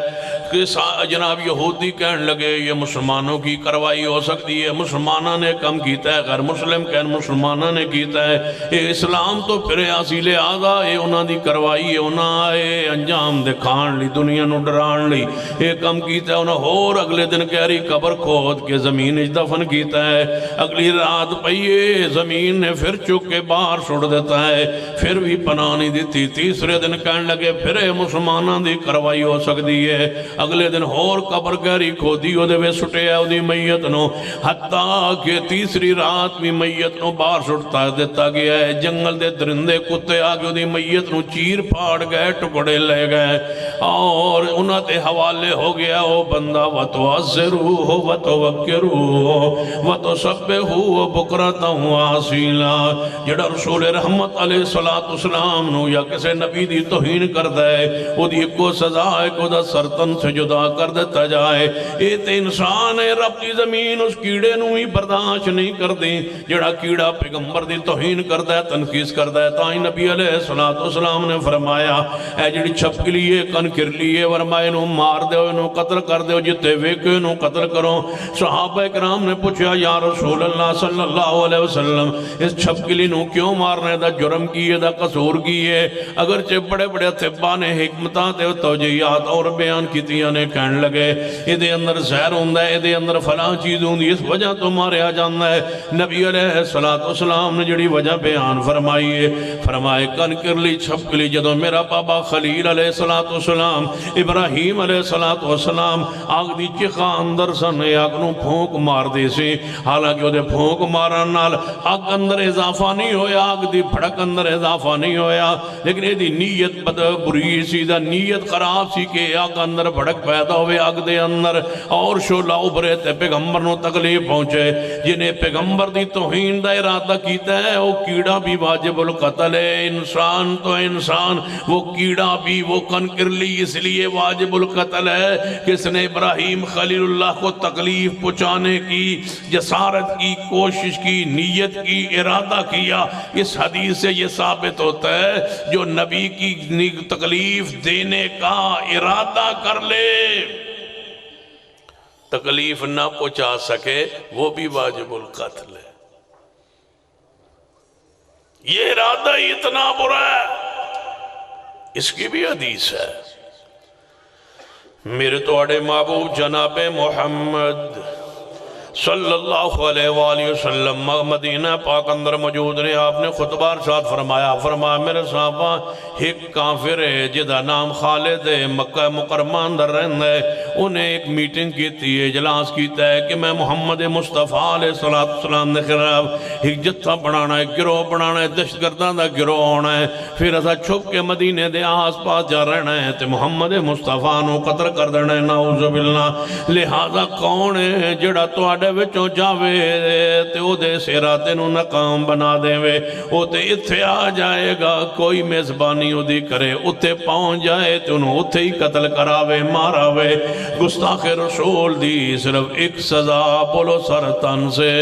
جناب یہودی کہنے لگے یہ مسلمانوں کی کروائی ہو سکتی ہے، مسلمانہ نے کم کیتا ہے، غیر مسلم کہنے مسلمانہ نے کیتا ہے، اے اسلام تو پھر اصیل آدھا اے انہاں دی کروائی ہے، انہاں اے انجام دکھان لی، دنیا نو ڈران لی، اے کم کیتا ہے۔ انہاں اور اگلے دن گہری قبر کھود کے زمین اچ دفن کیتا ہے۔ اگلی رات پئیے زمین نے پھر چک کے باہر سٹ دیتا ہے، پھر بھی پناہ نہیں دیتی۔ تیسرے دن کہنے لگے پھر اے مسلمانہ دی کروائی ہو سکتی ہے۔ اگلے دن اور قبر گہری کھودی او دے وے سٹے ہے او دی میت نو، حتیٰ کہ تیسری رات بھی میت نو باہر سٹتا دیتا گیا ہے۔ جنگل دے درندے کتے آگے او دی میت نو چیر پھاڑ گئے، ٹکڑے لے گئے، اور انہاں تے حوالے ہو گیا او بندہ وَتُعَزِّرُوهُ وَتُوَقِّرُوهُ وَتُسَبِّحُوهُ بُكْرَةً وَأَصِيلًا۔ جڑا رسول رحمت علیہ السلام نو یا کسے نبی دی توہین کردا ہے، او دی کو سزا ہے کہ دا سرطن سے جدا کر دیتا جائے۔ اے تے انسان ہے، رب دی زمین اس کیڑے نو ہی برداشت نہیں کر دیں جڑا کیڑا پیغمبر دی توہین کردا ہے، تنقیص کردا ہے۔ تائیں نبی علیہ السلام نے فرمایا اے جڑی چھپ لیے کن کر لیے، ورمائے نو مار دے نو قتل کر دے، جتے ویکے نو قتل کرو۔ صحابہ کرام نے پوچھا یا رسول اللہ صلی اللہ علیہ وسلم اس چھپکلی نو کیوں مارنے دا جرم کیے دا قصور کیے؟ اگرچہ بڑے بڑے طباء نے حکمتاں تے توجیہات اور بیان کیتیاں نے کہنے لگے ادھے اندر زہر ہوندہ ہے، ادھے اندر فلاں چیز ہوندی، اس وجہ تو ماریا جاندہ ہے۔ نبی علیہ السلام نے جڑی وجہ بیان فرمائیے، فرمائے کن کرلی چھپکلی جدو میرا بابا خلیل علیہ السلام ابراہیم علیہ السلام آگ دی چخا اندر سن آگ نو پھونک مار دے سے، حالانکہ وہ دے پھونک مارن نال آگ اندر اضافہ نہیں ہویا، آگ دی پھڑک اندر اضافہ نہیں ہویا، لیکن یہ دی نیت بری سی، دا نیت خراب سی کہ آگ اندر پھڑک پیدا ہوئے آگ دے اندر، اور شولہ ابھرے تے پیغمبر نو تکلیف پہنچے۔ جنہیں پیغمبر دی توہین دا ارادہ کیتا ہے وہ کیڑا بھی واجب القتل ہے۔ انسان تو انسان، وہ کیڑا بھی، وہ کنکرلی اس لیے واجب القتل ہے کہ اس نے ابراہیم خلیل اللہ کو تکلیف پہنچانے کی جسارت کی، کوشش کی، نیت کی، ارادہ کیا۔ اس حدیث سے یہ ثابت ہوتا ہے جو نبی کی تکلیف دینے کا ارادہ کر لے، تکلیف نہ پہنچا سکے، وہ بھی واجب القتل ہے۔ یہ ارادہ ہی اتنا برا ہے، اس کی بھی حدیث ہے۔ میرے توڑے محبوب جناب محمد صلی اللہ علیہ وآلہ وسلم مدینہ پاک اندر موجود نے. آپ نے خطبہ ارشاد فرمایا میرے صحابہ ایک کافر ہے جدا نام خالد ہے, مکہ مکرمہ اندر رہن ہے. انہیں ایک میٹنگ کی تھی, اجلاس کیتا ہے کہ میں محمد مصطفیٰ علیہ السلام نے خلاف ایک جتھا بنانا ہے, گروہ بنانا ہے, دہشت گرداں دا گروہ ہونا ہے. پھر اسا چھپ کے مدینے دے آس پاس جا رہنا ہے تے محمد مصطفیٰ نو قتل کر دینا ہے, نعوذ باللہ. لہذا کون ہے جڑا تواڈے وچوں جاوے تے او دے سیرا تینوں ناکام بنا دے وے, او تے اتھے آ جائے گا, کوئی میزبانی او دی کرے, اتھے پہنچ جائے تے انہوں اتھے ہی قتل کراوے ماراوے. گستاخ رسول دی صرف ایک سزا, بولو سر تن سے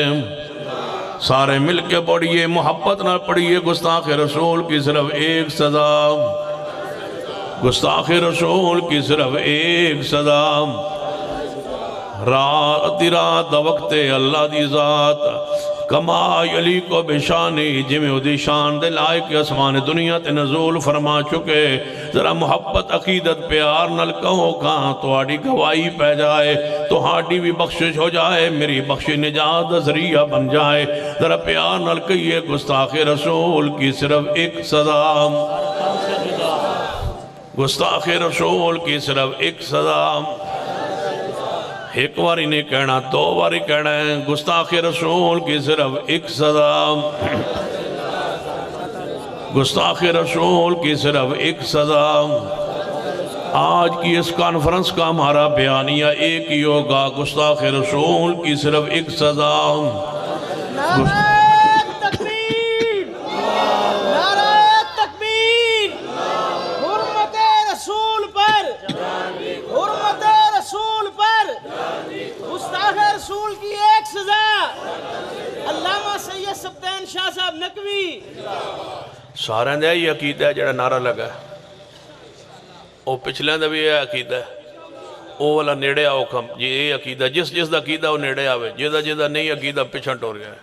سارے مل کے پڑھیے, محبت نہ پڑھیے. گستاخ رسول کی صرف ایک سزا, گستاخ رسول کی صرف ایک سزا. رات وقت اللہ دی ذات کما علی کو بشانی جمع دی شان دے لائق اسمان دنیا تے نزول فرما چکے. ذرا محبت عقیدت پیار نل کہو کہاں تو آڑی گواہی پہ جائے, تو آڑی بھی بخشش ہو جائے, میری بخش نجات ذریعہ بن جائے. ذرا پیار نل کہیے گستاخ رسول کی صرف ایک سزا, گستاخ رسول کی صرف ایک سزا. ایک باری نہیں کہنا, دو باری کہنا ہے, گستاخ رسول کی صرف ایک سزا, گستاخ رسول کی صرف ایک سزا. آج کی اس کانفرنس کا ہمارا بیانیہ ایک ہی ہوگا, گستاخ رسول کی صرف ایک سزا. رسول کی ایک سزا. علامہ سید سبطین شاہ صاحب نقوی سارے دے یہ عقیدہ ہے جڑا نعرہ لگا ہے, او پچھلے دے بھی یہ عقیدہ ہے, او والا نیڑے آؤ کم. یہ عقیدہ جس دا عقیدہ وہ نیڑے آوے, جدا نہیں عقیدہ پچھن ٹور گیا ہے.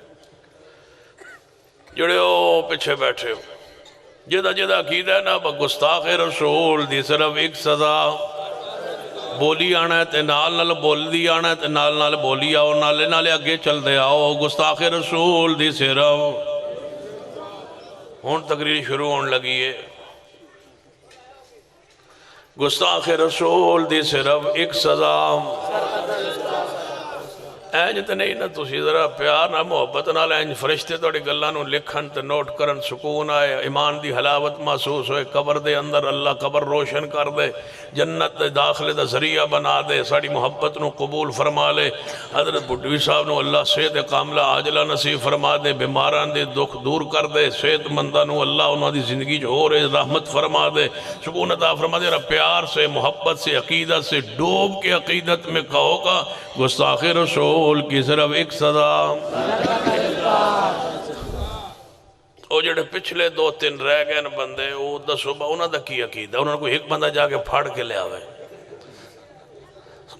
جڑے او پیچھے بیٹھے ہو, جدا عقیدہ ہے نا گستاخ رسول دی صرف ایک سزا. بولی آنا ہے تے نال نال بول دی آنا ہے تے نال نال بولی آؤ, نالے نالے اگے چل دے آؤ. گستاخ رسول دی صرف ہون تقریر شروع ہون لگی ہے. گستاخ رسول دی صرف ایک سزا. اینج تے نہیں نا تسی ذرا پیار نہ محبت نہ لیں, فرشتے توڑی گلہ نو لکھن تے نوٹ کرن, سکون آئے, ایمان دی حلاوت محسوس ہوئے. قبر دے اندر اللہ قبر روشن کر دے, جنت دے داخلے دا ذریعہ بنا دے, ساڑی محبت نو قبول فرما لے. حضرت بھٹوی صاحب نو اللہ صحت کاملہ عاجلہ نصیب فرما دے, بیماران دے دکھ دور کر دے, صحت مندہ نو اللہ انہوں دی زندگی جو ہو رہے رحمت فرما دے, سکون عطا فرما دے. پیار سے محبت سے عقیدت سے ڈوب کے عقیدت میں کہو گا گستاخ رسول کی صرف ایک سزا. او جڑے پچھلے دو تین رہ گئے بندے, او دسو با انہوں دا کی عقیدہ, انہوں نے کوئی ایک بندہ جا کے پھاڑ کے لے آوے.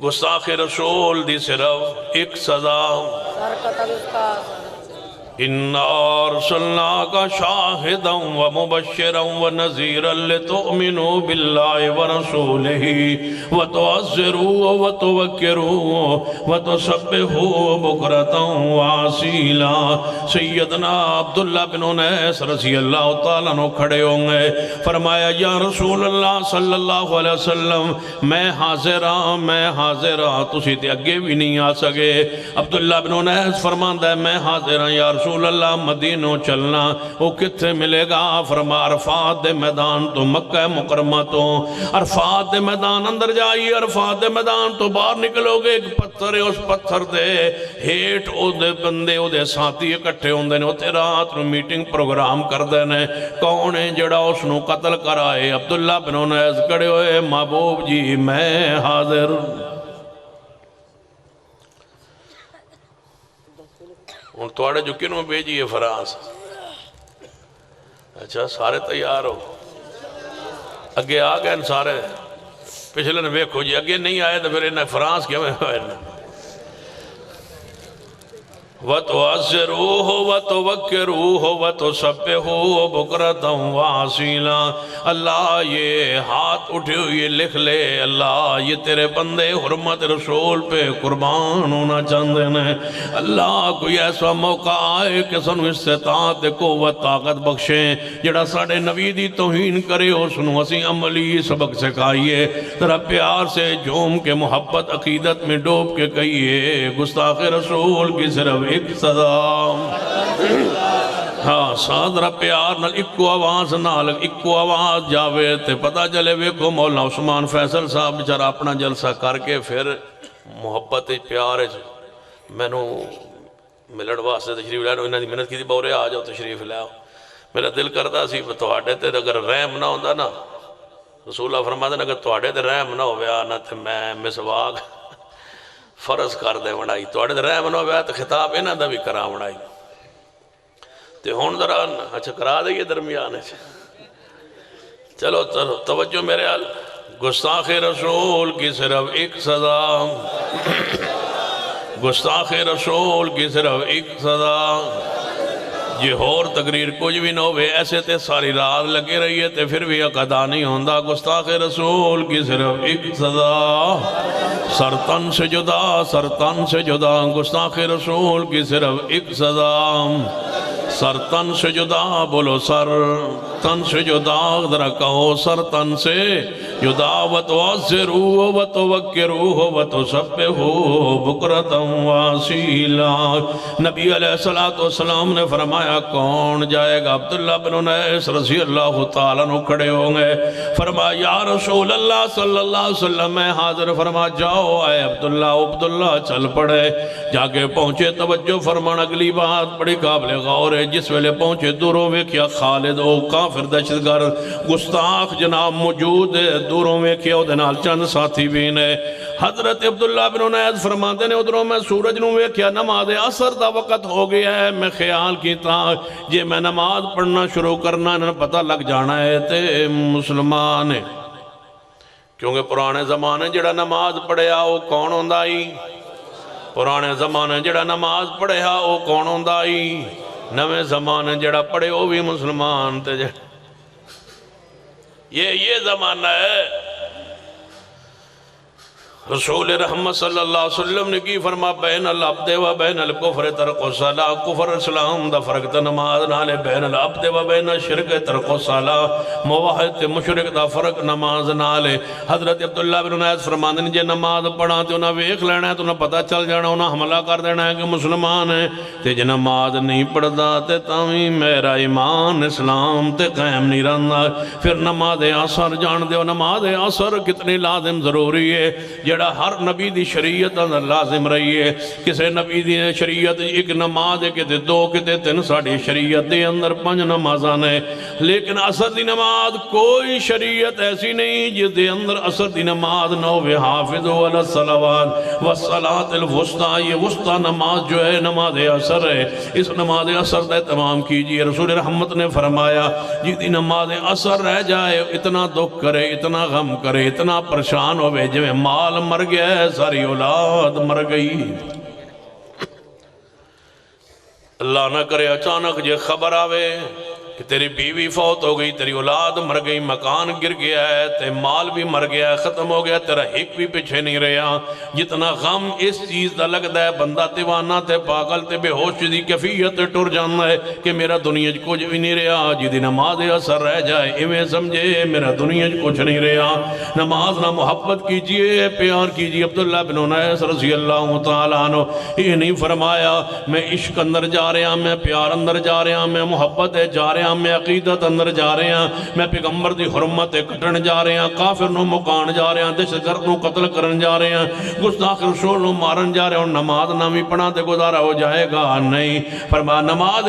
گستاخ رسول دی صرف ایک سزا. اِنَّا أَرْسَلْنَاكَ شَاهِدًا وَمُبَشِّرًا وَنَذِيرًا لِتُؤْمِنُوا بِاللَّهِ وَرَسُولِهِ وَتُعَزِّرُوهُ وَتُوَقِّرُوهُ وَتُسَبِّحُوهُ بُكْرَةً وَأَصِيلًا. سیدنا عبداللہ بن انیس رضی اللہ تعالیٰ عنہ کھڑے ہوں گے, فرمایا یا رسول اللہ صلی اللہ علیہ وسلم میں حاضر ہاں, تسی تے اگے بھی نہیں آ سکے. عبداللہ بن انیس فرماندہ ہے میں حاضر ہاں یا رسول اللہ, مدینوں چلنا وہ کتھے ملے گا؟ فرما عرفات دے میدان تو مکہ مکرمہ تو. عرفات دے میدان اندر جائیے, عرفات دے میدان تو باہر نکلو گے, ایک پتھر ہے, اس پتھر دے ہیٹ او دے بندے او دے ساتھی اکٹھے ہوندے نے, ہوتے رات نو میٹنگ پروگرام کر دینے. کون ہے جڑا اس نو قتل کرائے؟ عبداللہ بن انیس کڑے ہوئے, محبوب جی میں حاضر. ان توڑے جو کنوں بھیجیے فرانس. اچھا سارے تیار ہو, اگے آ گئے سارے, پچھلے نے بیکھو جی اگے نہیں آئے تو پھر انہیں فرانس کیا میں ہوئے. وَتُعَزِّرُوهُ وَتُوَقِّرُوهُ وَتُسَبِّحُوهُ بُكْرَةً وَأَصِيلًا۔ اللہ یہ ہاتھ اٹھے ہوئے لکھ لے، اللہ یہ تیرے بندے حرمت رسول پہ قربان ہونا چاہتے ہیں۔ اللہ کوئی ایسا موقع آئے کہ سنو استطاعت قوت طاقت بخشیں، جڑا ساڑھے نبی دی توہین کرے اور سنو اسی عملی سبق سکھائیے، ترہ پیار سے جوم کے محبت عقیدت میں ڈوب کے کہیے گستاخ رسول کی صرف ایک صدا۔ ہاں سادرہ پیار نال اکو آواز نال اکو آواز جاوے تے پتہ چلے ویکو مولانا عثمان فیصل صاحب بچارا اپنا جلسہ کر کے پھر محبت پیار میں نو ملڑ واسطے تشریف لے انہاں دی محنت کی تھی بورے آ جاؤ تشریف لے آؤ۔ میرا دل کرتا سی تواڈے تے اگر رحم نہ ہوندا نا، رسول اللہ فرماتے ہیں اگر تواڈے تے رحم نہ ہویا نا تے میں مسواک فرض کر دے وڑائی، تواڈے تے رحم نہ ہویا تے خطاب انہاں دا بھی کرا وڑائی تے ہون ذرا اچھا کرا دئیے درمیانے سے۔ چلو توجہ میرے حال، گستاخ رسول کی صرف ایک سزا، گستاخ رسول کی صرف ایک سزا۔ یہ اور تقریر کچھ بھی نہ ہوئے ایسے تے ساری رات لگے رہیے تے پھر بھی اقدا نہیں ہوندہ۔ گستاخ رسول کی صرف ایک سزا، سرطن سے جدا، سرطن سے جدا۔ گستاخ رسول کی صرف ایک سزا، سرطن سے جدا، بولو سر تن سے جدا، ذرا کہو سر تن سے جدا۔ وَتُعَزِّرُوهُ وَتُوَقِّرُوهُ وَتُسَبِّحُوهُ بُكْرَةً وَأَصِيلًا۔ نبی علیہ السلام نے فرمایا کون جائے گا؟ عبداللہ بن انیس رضی اللہ تعالیٰ عنہ کھڑے ہوں گے، فرمایا یا رسول اللہ صلی اللہ علیہ وسلم میں حاضر۔ فرمایا جاؤ اے عبداللہ چل پڑے، جا کے پہنچے توجہ فرمان اگلی بات بڑی قابل غور ہے۔ جس ویلے پہنچے دوروں میں کیا خالد او کافر دہشتگرد گستاخ جناب موجود ہے، دوروں میں کیا او دنال چند ساتھی بھی نے۔ حضرت عبداللہ بن انیس فرماتے نے ادھروں میں سورج نوں میں کیا نماز عصر دا وقت ہو گیا ہے، میں خیال کیتا یہ میں نماز پڑھنا شروع کرنا انہیں پتہ لگ جانا ہے تے مسلمان ہے، کیونکہ پرانے زمانے جڑا نماز پڑھیا وہ کون ہوندائی؟ پرانے زمانے جڑا نماز پڑھیا وہ کون ہوندائی؟ نویں زمانے جڑا پڑھے وہ بھی مسلمان تے یہ زمانہ ہے۔ رسول رحمت صلی اللہ علیہ وسلم نے کی فرما بین العبد و بین الکفر ترک الصلاۃ، کفر اسلام دا فرق تا نماز نالے، بین العبد و بین الشرک ترک الصلاۃ، موحد مشرک دا فرق نماز نالے۔ حضرت عبداللہ بن انیس فرماندے نے جے نماز پڑھا تے انہاں ویکھ لینا ہے، تو انہاں پتہ چل جانا، انہاں حملہ کر دینا ہے کہ مسلمان ہے، تے جے نماز نہیں پڑھدا تے تاویں میرا ایمان اسلام تے قائم نہیں رہندا۔ پھر نماز عصر جان دیو، نماز عصر کتنی لازم ضروری ہے، جڑا ہر نبی دی شریعت اندر لازم رہی ہے۔ کسے نبی دی شریعت ایک نماز ہے کتے دو کتے تین، ساڑھی شریعت دے اندر 5 نمازاں ہیں، لیکن عصر دی نماز کوئی شریعت ایسی نہیں جس دے اندر عصر دی نماز نہ ہوئے۔ حافظوا علی الصلوات والصلاۃ الوسطیٰ، یہ وسطیٰ نماز جو ہے نماز عصر ہے، اس نماز عصر دے تمام کیجئے۔ رسول رحمت نے فرمایا جس دی نماز عصر رہ جائے اتنا دکھ کرے، اتنا غم کرے، اتنا پریشان ہوئے جو مال مر گیا ہے، ساری اولاد مر گئی۔ اللہ نہ کرے اچانک یہ خبر آوے کہ تیری بیوی فوت ہو گئی، تیری اولاد مر گئی، مکان گر گیا ہے، تے مال بھی مر گیا ہے، ختم ہو گیا، تیرا ہک بھی پیچھے نہیں رہا۔ جتنا غم اس چیز دا لگتا ہے، بندہ دیوانہ تے پاگل تے بے ہوش دی کیفیت ٹر جانا ہے کہ میرا دنیا کچھ بھی نہیں رہا۔ جدی نماز اثر رہ جائے ایویں سمجھے میرا دنیا کچھ نہیں رہا۔ نماز نہ محبت کیجئے، پیار کیجئے۔ عبداللہ بن انیس رضی اللہ تعالیٰ عنہ یہ نہیں فرمایا میں عشق اندر جا رہا، میں پیار اندر جا رہا، میں محبت جا رہا، میں عقیدت اندر جا رہے ہیں، میں پیغمبر دی حرمت کٹن جا رہے ہیں، کافر نو مکان جا رہے ہیں، دہشتگرد نو قتل کرن جا رہے ہیں، گستاخ رسول نو مارن جا رہے ہیں، اور نماز نہ بھی پڑھا تے گزارا ہو جائے گا نہیں۔ فرمایا نماز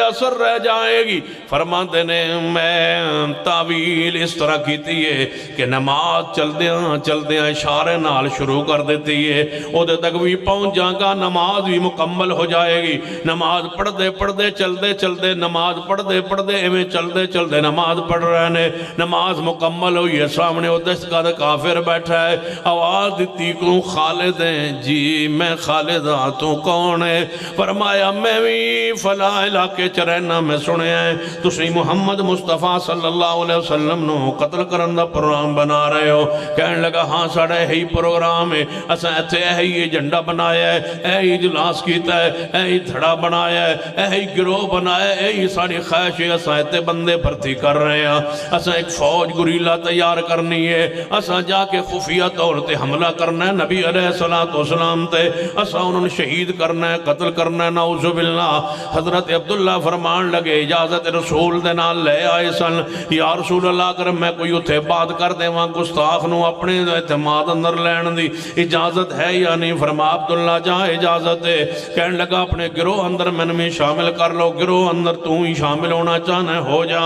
اثر رہ جائے گی۔ فرماتے نے میں تعویل اس طرح کیتی ہے کہ نماز چلدیاں اشارے نال شروع کر دیتی ہے، او دے تک بھی پہنچ جائے گا، نماز بھی مکمل ہو جائے گی۔ نماز پڑھتے چلدے نماز پڑھ دے ایویں چل دے نماز پڑھ رہے نے، نماز مکمل ہوئی ہے، سامنے وہ دہشتگرد کافر بیٹھا ہے، آواز دیتی کو خالد ہیں، جی میں خالد ہاں، تو کون ہے؟ فرمایا میں بھی فلاں علاقے چ رہنا، میں سنے ہیں تسی محمد مصطفیٰ صلی اللہ علیہ وسلم نو قتل کرن دا پروگرام بنا رہے ہو۔ کہنے لگا ہاں ساڑا یہی پروگرام ہے، اساں ایتھے یہی ایجنڈا بنایا ہے، یہی اجلاس کیتا ہے، یہی دھڑا بنایا ہے، یہی گروہ بنایا ہے، یہی ساری خواہش ہے، اساں ایتھے بندے بھرتی کر رہے ہیں، اساں ایک فوج گریلا تیار کرنی ہے، اساں جا کے خفیہ طور تے حملہ کرنا ہے نبی علیہ السلام تے، اساں انہوں نے شہید کرنا ہے، قتل کرنا ہے، نعوذ باللہ۔ حضرت عبداللہ فرمان لگے اجازت رسول دے نال لے آئے سن، یا رسول اللہ اگر میں کوئی اتھے بات کر دے وہاں گستاخ نو اپنے اعتماد اندر لین دی اجازت ہے یا نہیں؟ فرما عبداللہ جہاں اجازت ہے۔ کہنے لگا اپنے گروہ اندر میں شامل کر لو، گروہ اندر تو ہی شامل ہونا چاہنا ہو جا۔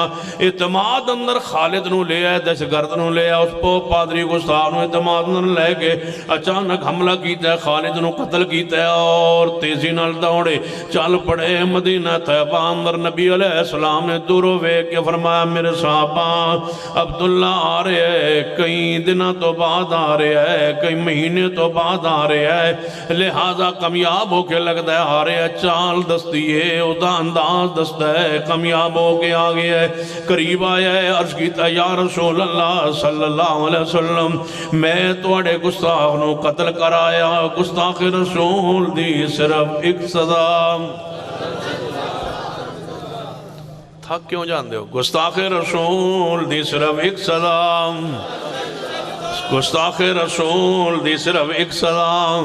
اعتماد اندر خالد نو لے آئے، دہشتگرد نو لے آئے، اس پو پادری گستاخ نو اعتماد اندر لے کے اچانک حملہ کیتا ہے، خالد نو قتل کیتا ہے اور تیزی نال دوڑے چل پڑے مدینہ طیبہ اندر۔ نبی علیہ السلام نے دورو وے کے فرمایا میرے صحابہ عبداللہ آ رہے ہیں، کئی دنوں تو بعد آ رہے ہیں، کئی مہینے تو بعد آ رہے ہیں، لہذا کامیاب ہو کے لگتا ہے آ رہے ہیں، چال دستی ہے، ادا انداز دستا ہے، کامیاب ہو کے آگے ہے، قریب آیا ہے، عرض کیتا یا رسول اللہ صلی اللہ علیہ وسلم میں توڑے گستاخ نو قتل کرایا، گستاخ رسول دی صرف ایک سزا۔ تھک کیوں جان دے ہو؟ گستاخ رسول دی صرف ایک سزا، گستاخ رسول دی صرف ایک سزا۔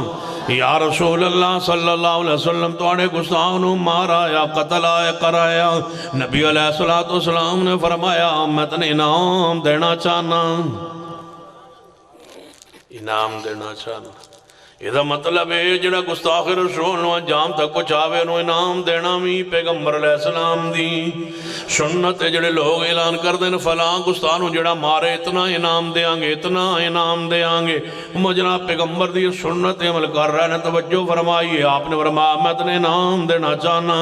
یا رسول اللہ صلی اللہ علیہ وسلم توڑے گستاخ نو مارا یا قتل آئے کرایا۔ نبی علیہ السلام نے فرمایا میں تنہیں انعام دینا چاہنا، انعام دینا چاہنا۔ یہ مطلب ہے جڑا گستاخ رسول نو انجام تک پہنچاوے نو انعام دینا بھی پیغمبر علیہ السلام دی سنت ہے۔ جڑے لوگ اعلان کر دیں فلاں گستاخ نو جڑا مارے اتنا انعام دیاں گے، اتنا انعام دیاں گے، مجرا پیغمبر دی سنت عمل کر رہے ہیں۔ توجہ فرمائیے، آپ نے فرمایا میں تنے انعام دینا چاہنا۔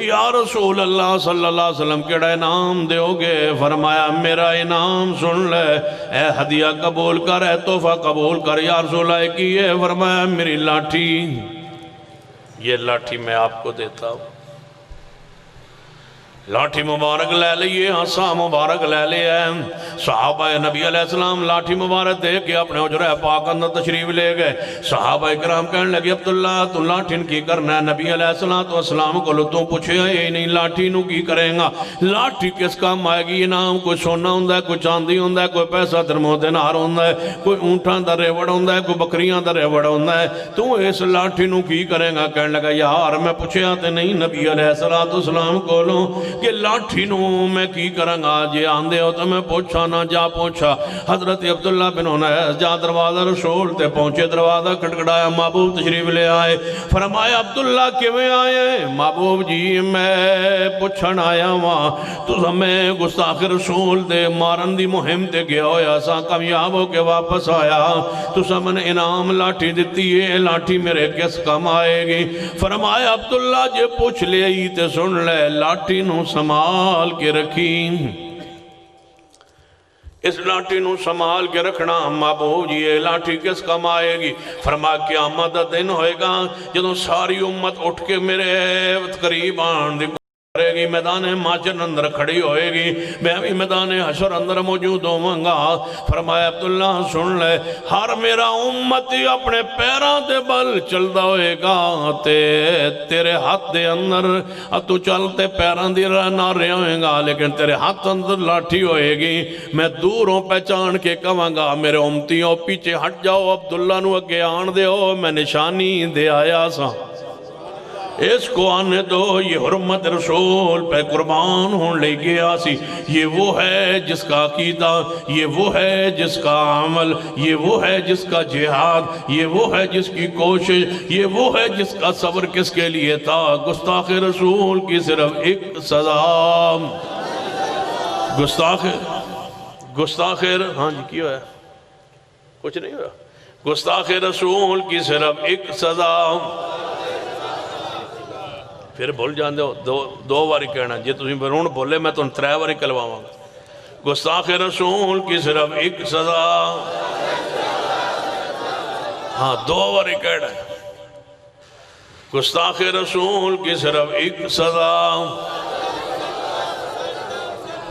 یا رسول اللہ صلی اللہ علیہ وسلم کیڑا انعام دیو گے؟ فرمایا میرا انعام سن لے، اے ہدیہ قبول کر، اے تحفہ قبول کر۔ یا رسول اللہ کی ہے؟ فرمایا میری لاٹھی، یہ لاٹھی میں آپ کو دیتا ہوں۔ لاٹھی مبارک لے لیے، ہنسا مبارک لے لے صحابہ نبی علیہ السلام لاٹھی مبارک دے کے اپنے حجرہ پاک اندر تشریف لے گئے۔ صحابہ کرام کہنے لگے عبداللہ تو لاٹھی کی کرنا ہے؟ نبی علیہ السلام کو تو پوچھے یہ نہیں لاٹھی نو کی کریں گا؟ لاٹھی کس کام آئے گی؟ انعام کوئی سونا ہوندہ ہے، کوئی چاندی ہوندہ ہے، کوئی پیسہ درمو دینار ہوندہ ہے، کوئی اونٹاں دا ریوڑ ہوندہ ہے، کوئی بکریاں دا ریوڑ ہوندہ ہے، تو اس لاٹھی نو کی کریں گا؟ کہنے لگا یار میں پوچھے آتے نہیں نبی علیہ السلام کو لوں کہ لاٹھی نو میں کی کرنگا؟ جی آندے ہو تو میں پوچھا نہ جا پوچھا۔ حضرت عبداللہ بن عنیس جا دروازہ رسول تے پہنچے، دروازہ کھٹکھٹایا، محبوب تشریف لے آئے۔ فرمایا عبداللہ کیویں آئے؟ محبوب جی میں پوچھن آیا وہاں تو ہمیں گستاخ رسول دے مارن دی مہم تے گیا ہویا سا، کامیاب ہو کے واپس آیا تو سمن انعام لاٹھی دیتی ہے، لاٹھی میرے کس کام آئے گی؟ فرمایا عبداللہ جے پوچھ لے ہی تے سن لے، لاٹھی نو سنبھال کے رکھی، اس لاٹھی نو سنبھال کے رکھنا۔ محبوب جی یہ لاٹھی کس کام آئے گی؟ فرمایا قیامت دا دن ہوئے گا جدوں ساری امت اٹھ کے میرے قریب آن دی کرے گی، میدان محشر اندر کھڑی ہوئے گی، میں بھی میدان حشر اندر موجود ہوں گا۔ فرمایا عبداللہ سن لے، ہر میرا امتی اپنے پیراں دے بل چلدا ہوئے گا، تیرے ہاتھ دے اندر تو چلتے پیراں دی نہ رہے ہوئے گا، لیکن تیرے ہاتھ اندر لاٹھی ہوئے گی۔ میں دوروں پہچان کے کہاں گا میرے امتیوں پیچھے ہٹ جاؤ، عبداللہ نو اگے آن دے ہو، میں نشانی دے آیا سا، اس کو آنے دو، یہ حرمت رسول پہ قربان ہون لے گیا سی۔ یہ وہ ہے جس کا عقیدہ، یہ وہ ہے جس کا عمل، یہ وہ ہے جس کا جہاد، یہ وہ ہے جس کی کوشش، یہ وہ ہے جس کا صبر کس کے لیے تھا؟ گستاخ رسول کی صرف ایک سزا، گستاخ ہاں جی کیا ہے کچھ نہیں ہوا، گستاخ رسول کی صرف ایک سزا، پھر بھول جاندے ہو دو باری کہنا جی تسی برون بولے میں تم 3 باری کلواواں گا گستاخ رسول کی صرف ایک سزا ہاں 2 باری کہنا ہے گستاخ رسول کی صرف ایک سزا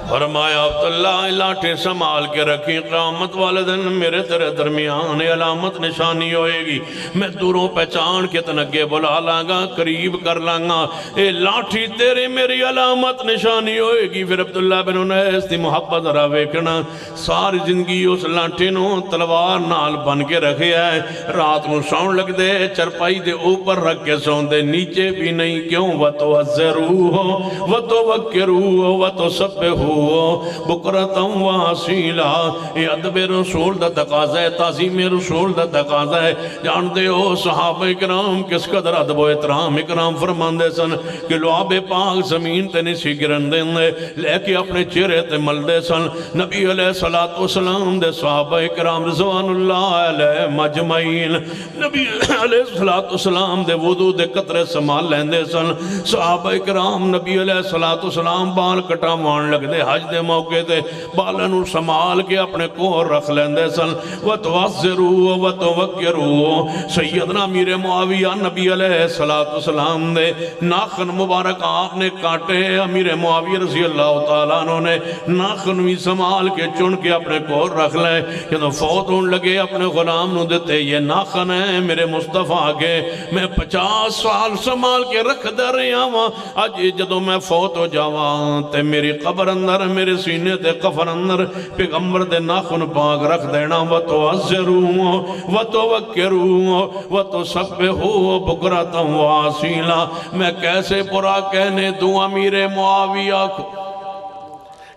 فرمایا عبداللہ لاٹھیں سنبھال کے رکھی قیامت والے دن میرے تیرے درمیان علامت نشانی ہوئے گی میں دوروں پہچان کے تنگے بلا لاں قریب کر لاں اے لاٹھی تیرے میری علامت نشانی ہوئے گی پھر عبداللہ بن انیس دی محبت رہا ویکھنا ساری زندگی اس لاٹھی نو تلوار نال بن کے رکھے آئے رات نو سون لگ دے چرپائی دے اوپر رکھ کے سون دے نیچے بھی نہیں کیوں وَتُوَزِّرُوهُ وَتُوَكِّرُوهُ وَتُسَبِّحُوهُ بکرتم واسیلہ یہ ادب رسول دا تقاضا ہے تعظیم رسول دا تقاضا ہے جان دے ہو صحابہ اکرام کس قدر ادب و احترام اکرام فرمان دے سن کہ لعاب پاک زمین تے نسی گرن دے لے کے اپنے چہرے تے مل دے سن نبی علیہ السلام دے صحابہ اکرام رضوان اللہ علیہ مجمعین نبی علیہ السلام دے وضو دے قطرے سمال لیندے سن صحابہ اکرام نبی علیہ السلام بال کٹا مان لگ دے حج دے موقع تے بالنو سمال کے اپنے کور رکھ لیندے سن وَتُوَزِّرُوا وَتُوَكِّرُوا سیدنا امیر معاویہ نبی علیہ السلام دے ناخن مبارک آپ نے کاٹے امیر معاویہ رضی اللہ تعالیٰ عنہ نے ناخن بھی سمال کے چن کے اپنے کور رکھ لے کہ تو فوت ہون لگے اپنے غلام نو دیتے یہ ناخن ہے میرے مصطفیٰ کے میں 50 سال سمال کے رکھ دے رہا ہوں آج جدو میں فوت ہو جاواں تے میری قبر اندر میرے سینے تے کفن اندر پیغمبر دے ناخن پاک رکھ دینا وَتُوَزِّرُوا وَتُوَكِّرُوا وَتُسَبِّحُوا بُكْرَةً وَأَصِيلًا میں کیسے برا کہنے دوں امیر معاویہ کو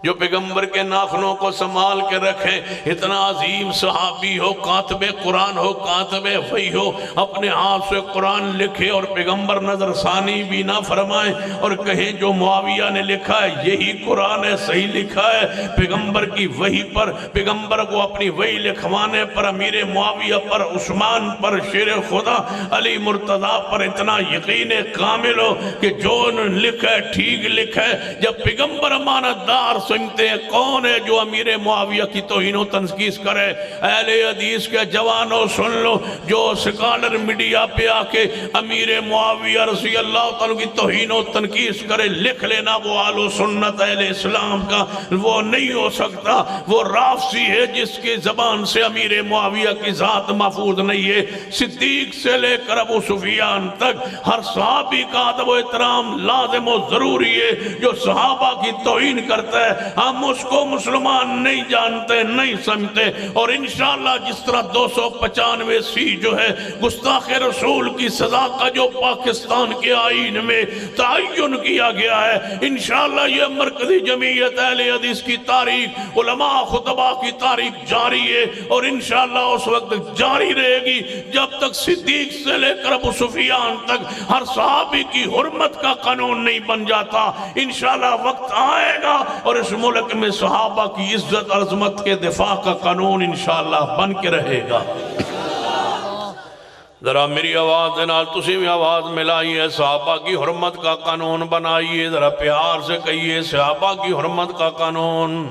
جو پیغمبر کے ناخنوں کو سنبھال کے رکھیں اتنا عظیم صحابی ہو کاتب قرآن ہو کاتب وحی ہو اپنے ہاتھ سے قرآن لکھے اور پیغمبر نظر ثانی بھی نہ فرمائیں اور کہیں جو معاویہ نے لکھا ہے یہی قرآن ہے صحیح لکھا ہے پیغمبر کی وحی پر پیغمبر کو اپنی وحی لکھوانے پر امیر معاویہ پر عثمان پر شیر خدا علی مرتضیٰ پر اتنا یقین کامل ہو کہ جو لکھا ہے ٹھیک لکھا ہے جب پیغمبر امانتدار سنتے ہیں کون ہے جو امیر معاویہ کی توہین و تنقیص کرے اہل حدیث کے جوانوں سن لو جو سکالر میڈیا پہ آکے امیر معاویہ رضی اللہ تعالیٰ کی توہین و تنقیص کرے لکھ لینا وہ آل و سنت اہل اسلام کا وہ نہیں ہو سکتا وہ رافضی ہے جس کی زبان سے امیر معاویہ کی ذات محفوظ نہیں ہے صدیق سے لے کر ابو سفیان تک ہر صحابی کا ادب و احترام لازم و ضروری ہے جو صحابہ کی توہین کرتا ہے ہم اس کو مسلمان نہیں جانتے نہیں سمجھتے اور انشاءاللہ جس طرح 295 سی جو ہے گستاخ رسول کی سزا کا جو پاکستان کے آئین میں تعین کیا گیا ہے انشاءاللہ یہ مرکزی جمعیت اہل حدیث کی تاریخ علماء خطبہ کی تاریخ جاری ہے اور انشاءاللہ اس وقت جاری رہے گی جب تک صدیق سے لے کر ابو سفیان تک ہر صحابی کی حرمت کا قانون نہیں بن جاتا انشاءاللہ وقت آئے گا اور اس ملک میں صحابہ کی عزت عظمت کے دفاع کا قانون انشاءاللہ بن کے رہے گا ذرا میری آواز نال تسی بھی آواز ملائیے صحابہ کی حرمت کا قانون بنائیے ذرا پیار سے کہیے صحابہ کی حرمت کا قانون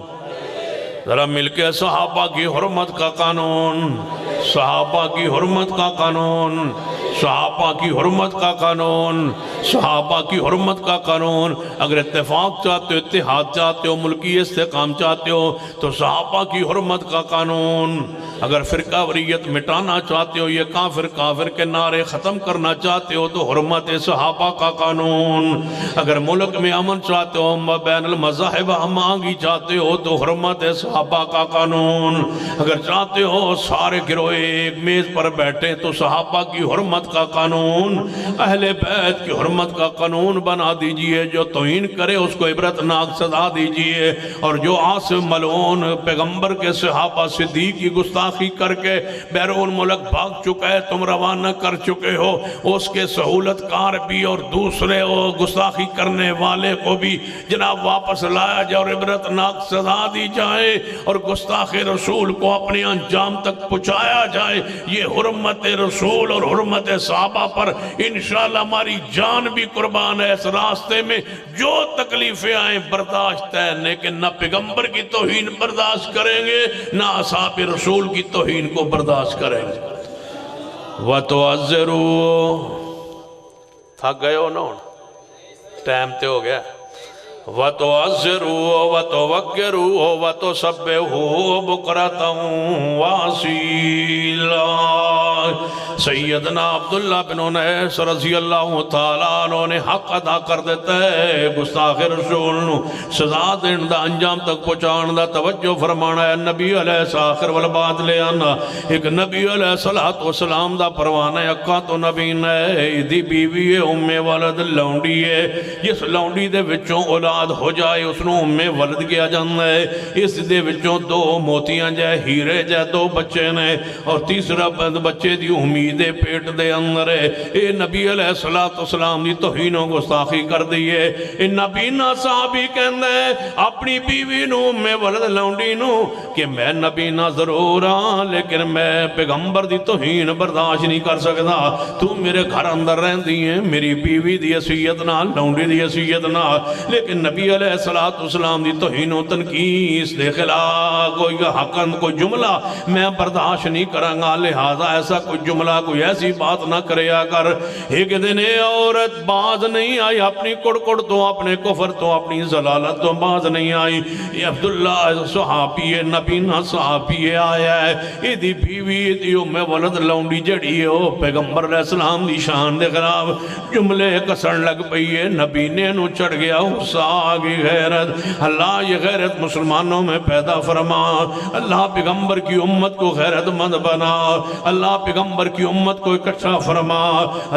ذرا مل کے صحابہ کی حرمت کا قانون صحابہ کی حرمت کا قانون صحابہ کی حرمت کا قانون صحابہ کی حرمت کا قانون اگر اتفاق چاہتے ہو اتحاد چاہتے ہو ملکی استحکام چاہتے ہو تو صحابہ کی حرمت کا قانون اگر فرقہ وریت مٹانا چاہتے ہو یہ کافر کے نعرے ختم کرنا چاہتے ہو تو حرمت صحابہ کا قانون اگر ملک میں امن چاہتے ہو بین المذاہب ہمانگی چاہتے ہو تو حرمت صحابہ کا قانون اگر چاہتے ہو سارے گروہ ایک میز پر بیٹھے تو صحابہ کی حرمت کا قانون اہل بیت کی حرمت کا قانون بنا دیجئے جو توہین کرے اس کو عبرتناک سزا دیجئے اور جو عاصم ملعون پیغمبر کے صحابہ صدیق کی گستاخی گستاخی کر کے بیرون ملک بھاگ چکا ہے، تم روانہ کر چکے ہو، اس کے سہولت کار بھی اور دوسرے گستاخی کرنے والے کو بھی جناب واپس لایا جائے اور عبرتناک سزا دی جائے اور گستاخ رسول کو اپنے انجام تک پہنچایا جائے۔ یہ حرمت رسول اور حرمت صحابہ پر انشاءاللہ ہماری جان بھی قربان ہے۔ اس راستے میں جو تکلیفیں آئیں برداشت ہے، لیکن نہ پیغمبر کی توہین برداشت کریں گے نہ اصحاب رسول کی توہین کو برداشت کریں گے۔ وَتُعَذِّرُوا تھک گئے ہو نا، ٹائم تے ہو گیا۔ وَتُعَذِّرُوا وَتُوَقِّرُوا وَتُسَبِّحُوا بُكْرَةً وَأَصِيلًا۔ سیدنا عبداللہ بن انیس رضی اللہ تعالیٰ عنہ نے حق ادا کر دیتا ہے، گستاخ رسول نو سزا دین دا انجام تک پہنچان دا توجہ فرمانا ہے۔ نبی علیہ السلام والبعد لے آنا ایک نبی علیہ السلام دا پروانا اکا تو نبی نے دی بیوی ام ولد لونڈی ہے، جس لونڈی دے وچوں اولاد ہو جائے اس نو ام ولد کیا جانا ہے۔ اس دے وچوں دو موتیاں جائے ہیرے جائے دو بچے نے اور تیسرا بچے دی امید پیٹ دے اندر ہے۔ اے نبی علیہ السلام دی توہین و گستاخی کر دیئے۔ اے نبی نا صحابی کہندے اپنی بیوی نو میں ولد لونڈی نو کہ میں نبی نا ضرور ہاں لیکن میں پیغمبر دی توہین برداشت نہیں کر سکتا، تو میرے گھر اندر رہن دیئے میری بیوی دی حیثیت نہ لونڈی دی حیثیت نہ، لیکن نبی علیہ السلام دی توہین و تنقیص دے خلاف کوئی حقاً کوئی جملہ میں برداشت نہیں کروں گا، لہذا ایسا کوئی جملہ کوئی ایسی بات نہ کرے اگر ایک دن عورت باز نہیں آئی اپنی کڑکڑ تو اپنے کفر تو اپنی ضلالت تو باز نہیں آئی۔ یہ عبداللہ صحابی نبی نہ صحابی آیا ہے، یہ دی بیوی دی ام ولد لونڈی جڑی ہے پیغمبر علیہ السلام دی شان دے خلاف جملے کسر لگ پئی ہے۔ نبی نے نو چڑھ گیا غصہ آگی غیرت، اللہ یہ غیرت مسلمانوں میں پیدا فرما، اللہ پیغمبر کی امت کو غیرت مند بنا، اللہ پیغمبر کی امت کو اکٹھا فرما،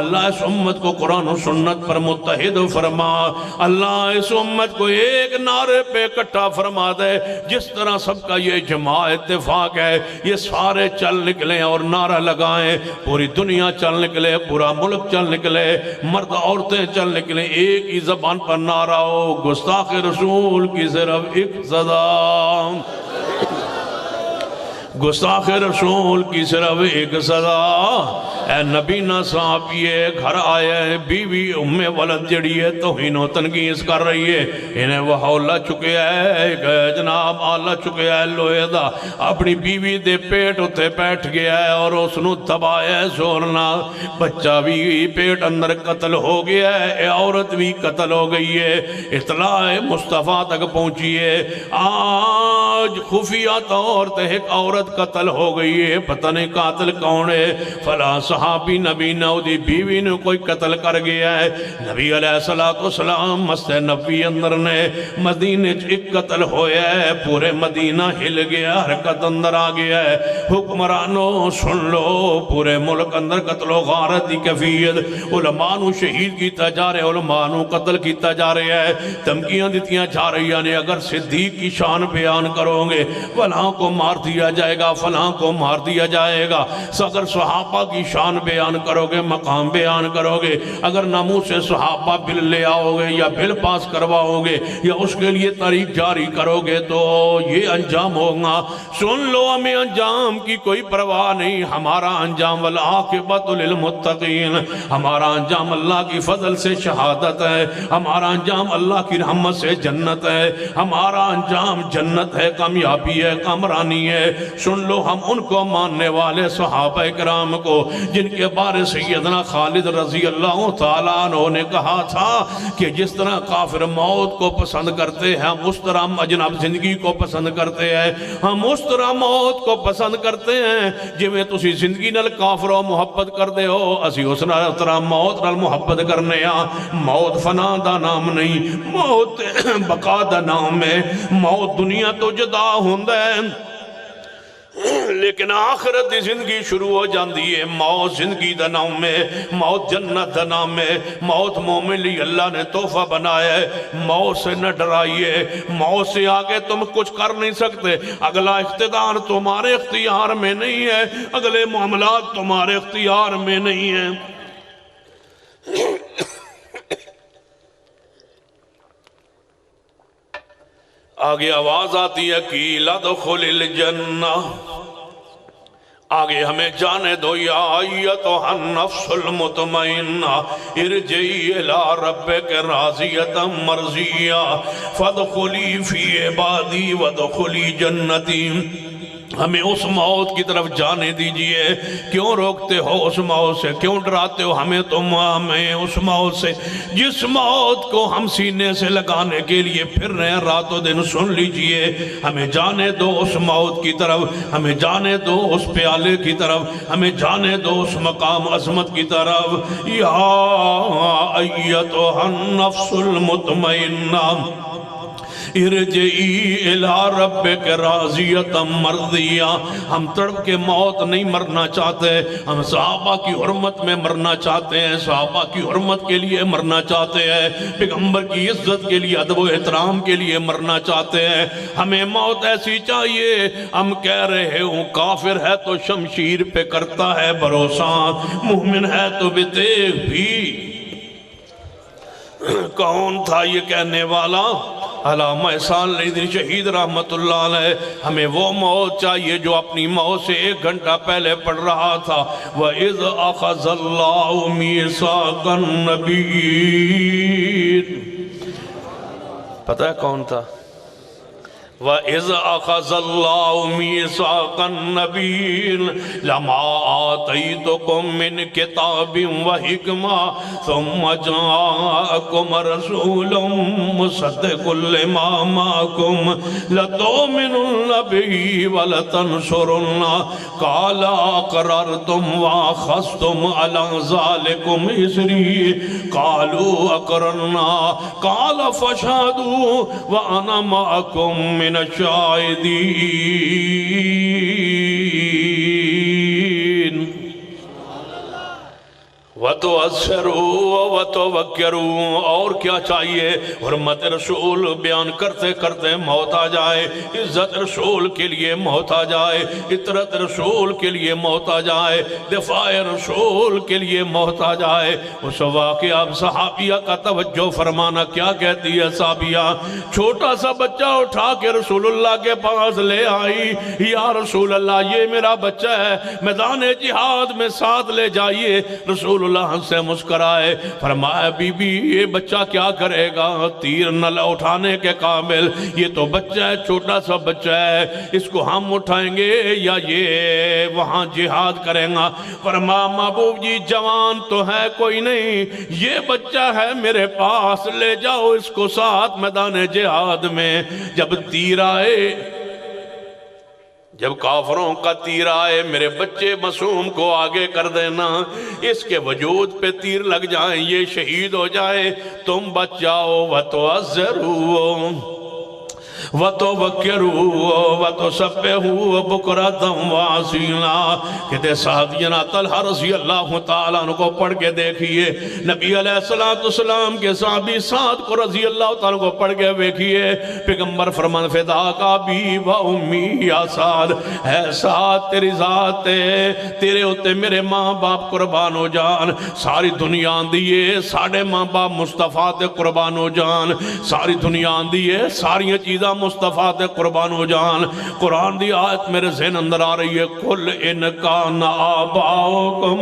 اللہ اس امت کو قرآن و سنت پر متحد فرما، اللہ اس امت کو ایک نعرے پہ اکٹھا فرما دے۔ جس طرح سب کا یہ جماع اتفاق ہے یہ سارے چل نکلیں اور نعرہ لگائیں، پوری دنیا چل نکلے، پورا ملک چل نکلے، مرد عورتیں چل نکلیں، ایک ہی زبان پر نعرہ ہو گستاخ رسول کی صرف ایک صدا، گستاخ رسول کی صرف ایک صدا۔ اے نبی نہ صحابی گھر آیا ہے، بیوی ام ولد جڑی ہے توہین و تنقیص کر رہی ہے، انہیں وہ حولہ چکے ہے جناب آلہ چکے ہے لوہے دا، اپنی بیوی دے پیٹ اتے بیٹھ گیا ہے اور اس نو دبایا ہے زورنا، بچہ بھی پیٹ اندر قتل ہو گیا ہے، عورت بھی قتل ہو گئی ہے۔ اطلاع مصطفیٰ تک پہنچی ہے آج خفیہ طور تے ایک عورت قتل ہو گئی ہے، پتہ نہیں قاتل کون ہے، فلاں صحابی نبی نودی بیوی نے کوئی قتل کر گیا ہے۔ نبی علیہ السلام مسجد نبوی اندر نے مدینے ایک قتل ہویا ہے، پورے مدینہ ہل گیا، حرکت اندر آ گیا ہے۔ حکمرانوں سن لو، پورے ملک اندر قتل و غارت دی کیفیت، علماء نو شہید کیتا جا رہے، علماء نو قتل کیتا جا رہے ہے، دھمکیاں دیتیاں جا رہی ہیں، اگر صدیق کی شان بیان کرو گے فلاں کو مار دیا جائے گا، فلاں کو مار دیا جائے گا، اگر صحابہ کی شان بیان کرو گے، مقام بیان کرو گے، اگر ناموس سے صحابہ بل لے آؤ گے یا بل پاس کرواؤ گے یا اس کے لیے تاریخ جاری کرو گے تو یہ انجام ہوگا۔ سن لو، ہمیں انجام کی کوئی پرواہ نہیں، ہمارا انجام والعاقبۃ للمتقین، ہمارا انجام اللہ کی فضل سے شہادت ہے، ہمارا انجام اللہ کی رحمت سے جنت ہے، ہمارا انجام جنت ہے، کامیابی ہے، کامرانی ہے۔ سن لو، ہم ان کو ماننے والے صحابہ کرام کو جن کے بارے سیدنا خالد رضی اللہ تعالیٰ عنہ نے کہا تھا کہ جس طرح کافر موت کو پسند کرتے ہیں ہم اس طرح جناب زندگی کو پسند کرتے ہیں، ہم اس طرح موت کو پسند کرتے ہیں جی میں تسی زندگی نال کافر و محبت کر دے ہو، اسی اس طرح موت نال محبت کرنے ہاں۔ موت فنا دا نام نہیں، موت بقا دا نام ہے، موت دنیا تو جدا ہوندہ ہے، لیکن آخرت دی زندگی شروع ہو جاندی ہے موت زندگی دا نام ہے، موت جنت دا نام ہے، موت مومن لی اللہ نے تحفہ بنایا ہے۔ موت سے نہ ڈرائیے، موت سے آگے تم کچھ کر نہیں سکتے، اگلا اقتدار تمہارے اختیار میں نہیں ہے، اگلے معاملات تمہارے اختیار میں نہیں ہیں۔ آگے آواز آتی ہے کہ لَدْخُلِ الْجَنَّةِ، آگے ہمیں جانے دو یا ایتھا النفس المطمئنہ ارجعی الی ربک راضیۃ مرضیہ فادخلی فی عبادی وادخلی جنتی۔ ہمیں اس موت کی طرف جانے دیجئے، کیوں روکتے ہو اس موت سے، کیوں ڈراتے ہو ہمیں اس موت سے جس موت کو ہم سینے سے لگانے کے لیے پھر رہے ہیں رات و دن۔ سن لیجئے، ہمیں جانے دو اس موت کی طرف، ہمیں جانے دو اس پیالے کی طرف، ہمیں جانے دو اس مقام عظمت کی طرف۔ یا ایتھا النفس المطمئنہ ارجعی الی ربک راضیۃ مرضیہ۔ ہم تڑپ کے موت نہیں مرنا چاہتے، ہم صحابہ کی حرمت میں مرنا چاہتے ہیں، صحابہ کی حرمت کے لیے مرنا چاہتے ہیں، پیغمبر کی عزت کے لیے ادب و احترام کے لیے مرنا چاہتے ہیں۔ ہمیں موت ایسی چاہیے، ہم کہہ رہے ہوں کافر ہے تو شمشیر پہ کرتا ہے بھروسہ، مومن ہے تو بھی تیغ بھی۔ کون تھا یہ کہنے والا؟ علامہ احسان علی الدین شہید رحمت اللہ علیہ۔ ہمیں وہ موت چاہیے جو اپنی موت سے 1 گھنٹہ پہلے پڑھ رہا تھا وَإِذْ أَخَذَ اللَّهُ مِيثَاقَ النَّبِيِّينَ، پتہ ہے کون تھا؟ وَإِذْ أَخَذَ اللَّهُ مِيثَاقَ النَّبِيِّينَ لَمَا آتَيْتُكُم مِّن كِتَابٍ وَحِكْمَةٍ ثُمَّ جَاءَكُمْ رَسُولٌ مُصَدِّقٌ لِّمَا مَعَكُمْ لَتُؤْمِنُنَّ بِهِ وَلَتَنصُرُنَّهُ قَالَ أَقْرَرْتُمْ وَأَخَذْتُمْ عَلَىٰ ذَلِكُمْ إِصْرِي قَالُوا أَقْرَرْنَا قَالَ فَاشْهَدُوا وَأَنَا مَعَكُمْ من الشاہدین۔ وَتُعَسِّرُوا وَتُوَكِّرُوا، اور کیا چاہیے؟ حرمت رسول بیان کرتے کرتے موت آ جائے، عزت رسول کے لیے موت آ جائے، عطرت رسول کے لیے موت آ جائے، دفاع رسول کے لیے موت آ جائے۔ اس واقعہ اب صحابیہ کا توجہ فرمانا، کیا کہتی ہے صحابیہ؟ چھوٹا سا بچہ اٹھا کے رسول اللہ کے پاس لے آئی، یا رسول اللہ یہ میرا بچہ ہے، میدان جہاد میں ساتھ لے جائیے۔ رسول اللہ سے مسکرائے، فرمایا بی بی یہ بچہ کیا کرے گا؟ تیر نہ اٹھانے کے قابل، یہ تو بچہ ہے، چھوٹا سا بچہ ہے، اس کو ہم اٹھائیں گے یا یہ وہاں جہاد کریں گا؟ فرمایا محبوب جی جوان تو ہے کوئی نہیں، یہ بچہ ہے میرے پاس، لے جاؤ اس کو ساتھ میدان جہاد میں۔ جب تیر آئے، جب کافروں کا تیر آئے، میرے بچے معصوم کو آگے کر دینا، اس کے وجود پہ تیر لگ جائیں، یہ شہید ہو جائے، تم بچ جاؤ۔ وَتُعَزِّرُوا وَتُوَكِّرُوا وَتُسَبِّحُوا بُكْرَةً وَأَصِيلًا۔ کہتے سعدینا طلحہ رضی اللہ تعالیٰ عنہ کو پڑھ کے دیکھئے، نبی علیہ السلام کے صحابی سعد کو رضی اللہ تعالیٰ کو پڑھ کے دیکھئے، پیغمبر فرمان فداک ابی و امی یا سعد، اے سعد تیری ذات ہے، تیرے ہوتے میرے ماں باپ قربان ہو جان، ساری دنیا دیئے ساڑھے ماں باپ مصطفیٰ تے قربان ہو جان، ساری دنیا دیئے ساری چیزاں مصطفیٰ تے قربان ہو جان۔ قرآن دی آیت میرے ذہن اندر آ رہی ہے، قُلْ إِنْ كَانَ آبَاؤُكُمْ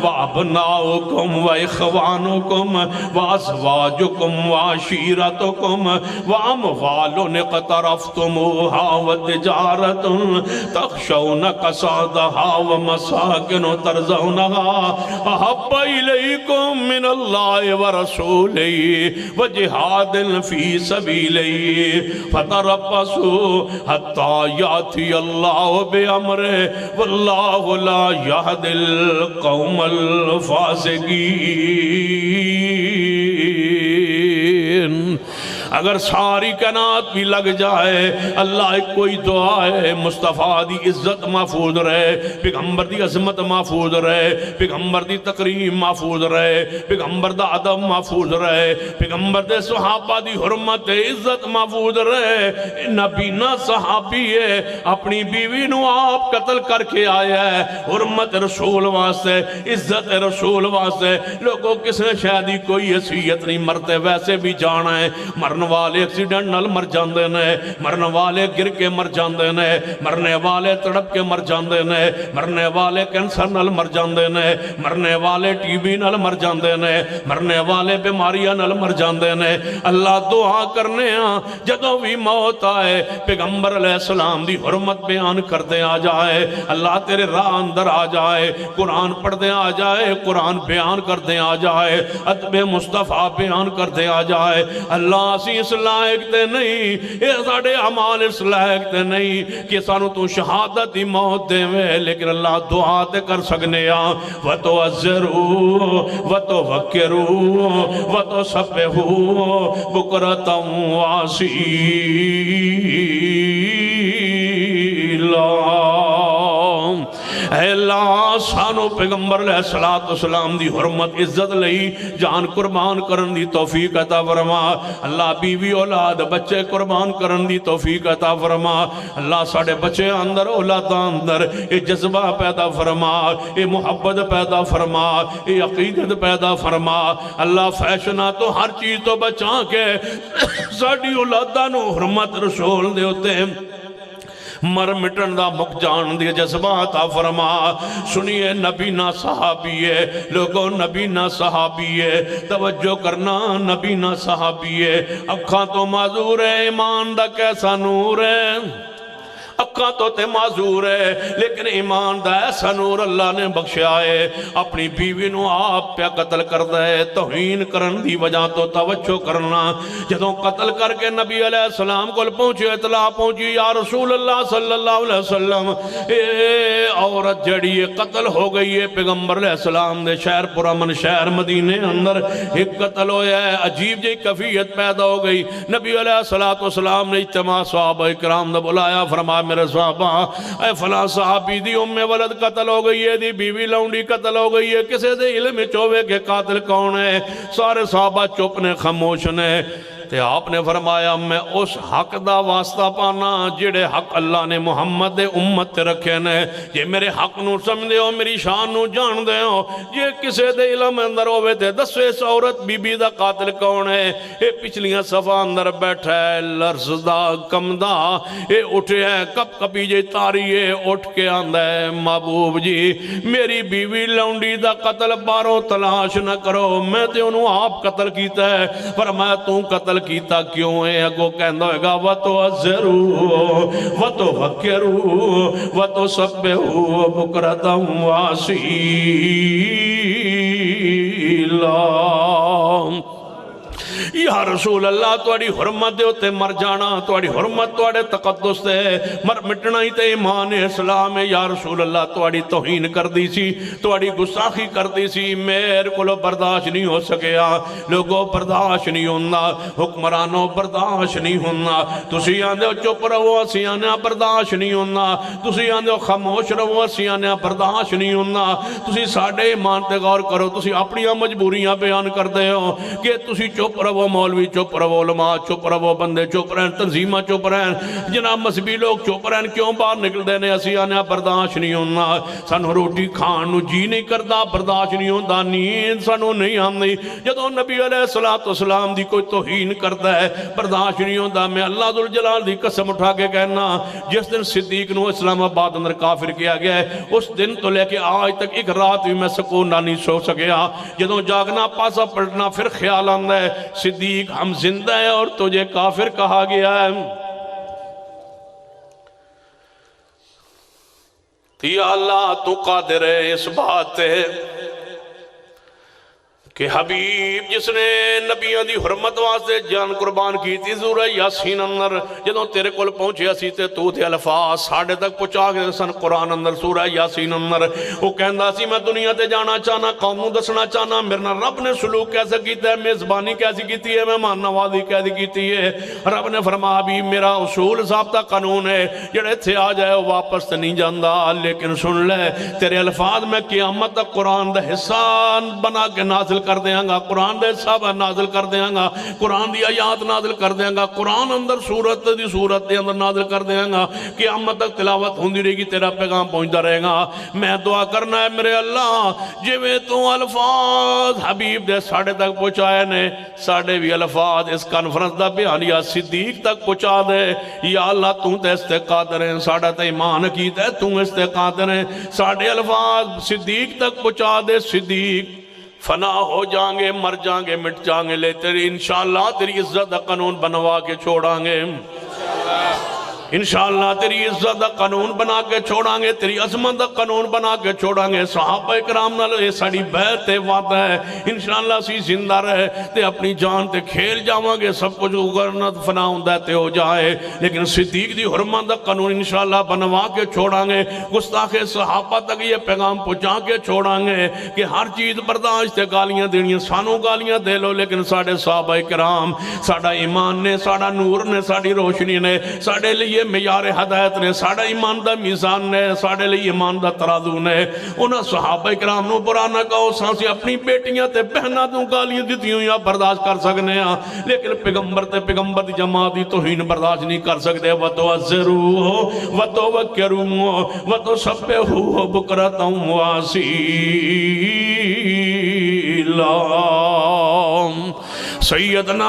وَأَبْنَاؤُكُمْ وَإِخْوَانُكُمْ وَأَزْوَاجُكُمْ وَعَشِيرَتُكُمْ وَأَمْوَالٌ اقْتَرَفْتُمُوهَا وَتِجَارَةٌ تَخْشَوْنَ كَسَادَهَا وَمَسَاكِنُ تَرْضَوْنَهَا أَحَبَّ إِلَيْكُمْ مِنَ اللَّهِ وَرَسُولِهِ وَجِهَادٍ فِي سَبِيلِهِ فتربصوا حتى يأتي الله بأمره والله لا يهدي القوم الفاسقين۔ اگر ساری کائنات بھی لگ جائے اللہ ایک کوئی دعا ہے مصطفیٰ دی عزت محفوظ رہے، پیغمبر دی عظمت محفوظ رہے، پیغمبر دی تکریم محفوظ رہے، پیغمبر دا ادب محفوظ رہے، پیغمبر دے صحابہ دی حرمت عزت محفوظ رہے۔ نبی نہ صحابی ہے، اپنی بیوی نو آپ قتل کر کے آیا ہے، حرمت رسول واسطے، عزت رسول واسطے۔ لوگوں کس نے شاید کوئی حیثیت نہیں، مرتے ویسے بھی جانا ہے، مرن والے ایکسیڈنٹ نال مر جاندے نے، مرن والے گر کے مر جاندے نے، مرنے والے تڑپ کے مر جاندے نے، مرنے والے کینسر نال مر جاندے نے، مرنے والے ٹی بی نال مر جاندے نے، مرنے والے بیماریاں نال مر جاندے نے۔ اللہ دعا کرنے ہاں جدوں بھی موت آئے پیغمبر علیہ السلام دی حرمت بیان کردے آ جائے، اللہ تیرے راہ اندر آ جائے، قرآن پڑھ دے آ جائے، قرآن بیان کردے آ جائے، ادب مصطفیٰ بیان کردے آ جائے۔ اللہ اسی اس لائق تے نہیں، اے ساڑے عمال اس لائق تے نہیں کہ سانو تو شہادت ہی موت دے میں، لیکن اللہ دعا تے کر سکنے آ وَتُعَزِّرُوا وَتُوَقِّرُوا وَتُسَبِّحُوا بُكْرَةً وَأَصِيلًا۔ اے اللہ سانو پیغمبر علیہ السلام دی حرمت عزت لئی جان قربان کرن دی توفیق عطا فرما۔ اللہ بیوی اولاد بچے قربان کرن دی توفیق عطا فرما۔ اللہ ساڑے بچے اندر اولاد اندر اے جذبہ پیدا فرما، اے محبت پیدا فرما، اے عقیدت پیدا فرما۔ اللہ فیشنہ تو ہر چیز تو بچا کے ساڑی اولادہ نو حرمت رسول دے ہوتے ہیں، مر مٹن دا مک جان دی جذبہ عطا فرما۔ سنیے نبی نہ صحابی ہے، لوگوں نبی نہ صحابی ہے، توجہ کرنا نبی نہ صحابی ہے۔ اکھاں تو معذور ہے، ایمان دا کیسا نور ہے، اکھاں تو تے معذور ہے لیکن ایمان دا ایسا نور اللہ نے بخشیا ہے۔ اپنی بیوی نو آپ پہ قتل کر دے، توہین کرن دی وجہ تو توجہ کرنا۔ جدوں قتل کر کے نبی علیہ السلام کو پہنچے، اطلاع پہنچی یا رسول اللہ صلی اللہ علیہ وسلم اے عورت جڑی قتل ہو گئی ہے، پیغمبر علیہ السلام دے شہر پرامن شہر مدینے اندر ایک قتل ہویا ہے، عجیب جی کفیت پیدا ہو گئی۔ نبی علیہ السلام نے اجتماع صحابہ اکرام نے بلایا، فرمایا میرے صحابہ اے فلاں صحابی دی ام ولد قتل ہو گئی ہے، دی بیوی لونڈی قتل ہو گئی ہے، کسے دے علم چوبے کے قاتل کون ہے؟ سارے صحابہ چپ نے، خاموش نے۔ تے آپ نے فرمایا میں اس حق دا واسطہ پانا جڑے حق اللہ نے محمد دے امت تے رکھے نے۔ یہ میرے حق نو سمجھے ہو، میری شان نو جان دے ہو، یہ کسے دے علم اندر ہوئے تھے دسو اس عورت بی بی دا قاتل کون ہے؟ اے پچھلیاں صفحہ اندر بیٹھا ہے، لرز دا کم دا، اے اٹھے ہیں کپ کپی جے تاری ہے، اٹھ کے آندہ ہے محبوب جی میری بیوی لونڈی دا قتل باروں تلاش نہ کرو، میں تے انہوں آپ قتل کیتا ہے۔ فرمایا توں قتل کیتا کیوں ہے؟ اگو کہندہ ہوئے گا وَتُعَزِّرُوا وَتُوَقِّرُوا وَتُسَبِّحُوا بُكْرَةً وَأَصِيلًا۔ یا رسول اللہ توڑی حرمت دے ہوتے مر جانا، توڑی حرمت توڑے تقدس دے مر مٹنا ہی تے ایمان اسلام ہے۔ یا رسول اللہ توڑی توہین کر دی سی، توڑی گستاخی کر دی سی، میرے کو برداشت نہیں ہو سکیا، لوگوں برداشت نہیں ہونا، حکمرانوں برداشت نہیں ہونا۔ تسی آندے ہو چپ رہو، اسی آنے برداشت نہیں ہونا، تسی آندے ہو خاموش رہو، اسی آنے برداشت نہیں ہونا۔ تسی ساڑھے ایمان تے غور کرو، تسی اپنی مجبوریاں بیان کر دے ہو کہ تسی چپ رہو، مولوی چپ رہو، علماء چپ رہو، بندے چپ رہن، تنظیمہ چپ رہن، جناب مذہبی لوگ چپ رہن، کیوں باہر نکل دینے؟ اسی آنے برداشت نہیں ہونا، سانو روٹی کھان نو جی نہیں کردا، برداشت نہیں ہوندہ، نیند سانو نہیں آندی۔ جدوں نبی علیہ السلام دی کوئی توہین کردا ہے برداشت نہیں ہوندہ۔ میں اللہ ذوالجلال دی قسم اٹھا کے کہنا جس دن صدیق نو اسلام آباد اندر کافر کیا گیا ہے اس دن تو لے کے آج تک ایک رات بھی میں سکون نہ نہیں سو سکیا۔ جدوں جاگنا پاسا پلٹنا پھر خیال آندہ ہے صدیق ہم زندہ ہیں اور تجھے کافر کہا گیا ہے۔ یا اللہ تو قادر ہے اس بات ہے، کہ حبیب جس نے نبیوں دی حرمت واسطے جان قربان کی تھی سورہ یاسین اندر جدوں تیرے کول پہنچے اسی تے تو تے الفاظ ساڑھے تک پہنچا کے سن قرآن اندر سورہ یاسین اندر وہ کہندا سی میں دنیا تے جانا چاہنا قوم نوں دسنا چاہنا میرے نال رب نے سلوک کیسے کیتا ہے میزبانی کیسی کیتی ہے مہمان نوازی کیسی کیتی ہے رب نے فرمایا حبیب میرا اصول ضابطہ قانون ہے جڑے ایتھے آ جائے واپس تے نہیں جاندا لیکن سن لے تیرے الفاظ میں قیامت تک قرآن دا حصہ بنا کے نازل کر دیاں گا قرآن دے صحابہ نازل کر دیاں گا قرآن دی آیات نازل کر دیاں گا قرآن اندر صورت دے اندر نازل کر دیاں گا قیامت تک تلاوت ہوندی رہے گی تیرا پیغام پہنچتا رہے گا میں دعا کرنا ہے میرے اللہ جویں تو الفاظ حبیب دے ساڑھے تک پہنچائے نے ساڑھے بھی الفاظ اس کانفرنس دا بیانیہ صدیق تک پہنچا دے یا اللہ تو تے استقادر ہیں ساڑھا تے ایمان کیتا ہے تو استقادر ہیں ساڑھے الفاظ صدیق تک پہنچا دے صدیق فنا ہو جائیں گے مر جائیں گے مٹ جائیں گے لے تیری انشاءاللہ تیری عزت قانون بنوا کے چھوڑاں گے انشاءاللہ تیری عزت قانون بنا کے چھوڑاں گے تیری عظمت قانون بنا کے چھوڑاں گے صحابہ اکرام نال یہ ساڑی بیعت وعدہ ہے انشاءاللہ اسی زندہ رہے تے اپنی جان تے کھیل جاواں گے سب کچھ اگرنا فنا ہوندہ تے ہو جائے لیکن صدیق دی حرمت قانون انشاءاللہ بنوا کے چھوڑاں گے گستاخ صحابہ تک یہ پیغام پہنچا کے چھوڑاں گے کہ ہر چیز برداشت گالیاں دینیاں سانوں گالیاں دے لو لیکن ساڑے صحابہ اکرام ساڑا ایمان نے ساڑا نور نے ساڑی روشنی نے ساڑے لیے معیار ہدایت نے ساڑھا ایمان دا میزان نے ساڑھے لئے ایمان دا ترازو نے انہاں صحابہ اکرام نو برا نہ کہو سانسی اپنی بیٹیاں تے بہنہ دوں گالیاں دیتی ہوں یا برداشت کر سکنے ہیں لیکن پیغمبر تے پیغمبر دی جماعتی توہین برداشت نہیں کر سکتے وَتُوَزِّرُوهُ وَتُوَكِّرُوهُ وَتُسَبِّحُوهُ بُكْرَةً وَأَصِيلًا سیدنا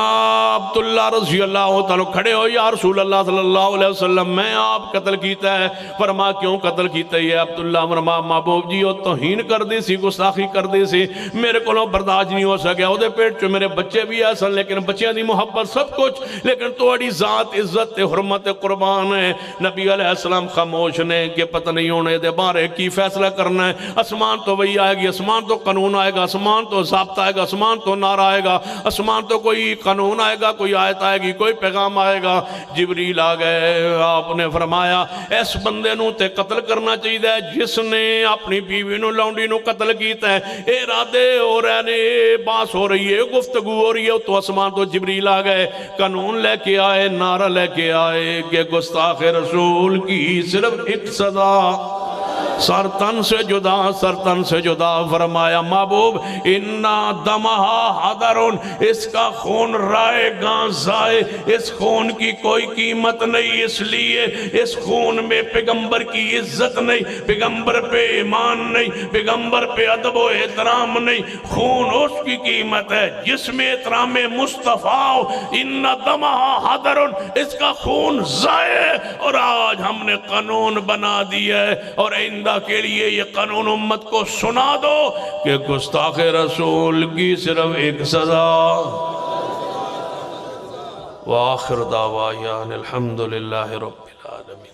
عبداللہ رضی اللہ تعالیٰ کھڑے ہو یا رسول اللہ صلی اللہ علیہ وسلم میں آپ قتل کیتا ہے فرما کیوں قتل کیتا ہے عبداللہ فرما محبوب جی وہ توہین کر دی سی گستاخی کر دی سی میرے کو برداشت نہیں ہو سکیا وہ دے پیٹ چو میرے بچے بھی ایسا لیکن بچیاں دی محبت سب کچھ لیکن توڑی ذات عزت حرمت قربان ہے نبی علیہ السلام خاموش نے کہ پتہ نہیں ہونے دے بارے کی فیصلہ کرنا ہے اسمان تو وہی آئے گی اسمان تو قانون آئے گا اسمان تو ضابطہ آئے گا اسمان تو نعرہ آئے گا اسمان تو کوئی قانون آئے گا کوئی آیت آئے گی کوئی پیغام آئے گا جبریل آ گئے آپ نے فرمایا اس بندے نو تے قتل کرنا چاہیے جس نے اپنی بیوی نو لونڈی نو قتل کیتا ہے ارادے ہو رہے نے باس ہو رہی ہے گفتگو ہو رہی ہے تو اسمان تو جبریل آ گئے قانون لے کے آئے نعرہ لے کے آئے کہ گستاخ رسول کی صرف ایک سزا سرطن سے جدا فرمایا محبوب اِنَّا دَمَهَا حَدَرٌ اس کا خون رائے گاں زائے اس خون کی کوئی قیمت نہیں اس لیے اس خون میں پیغمبر کی عزت نہیں پیغمبر پہ ایمان نہیں پیغمبر پہ ادب و احترام نہیں خون اس کی قیمت ہے جس میں احترام مصطفیٰ اِنَّا دَمَهَا حَدَرٌ اس کا خون زائے اور آج ہم نے قانون بنا دیا ہے اور کے لیے یہ قانون امت کو سنا دو کہ گستاخ رسول کی صرف ایک سزا وآخر دعوایان الحمدللہ رب العالمین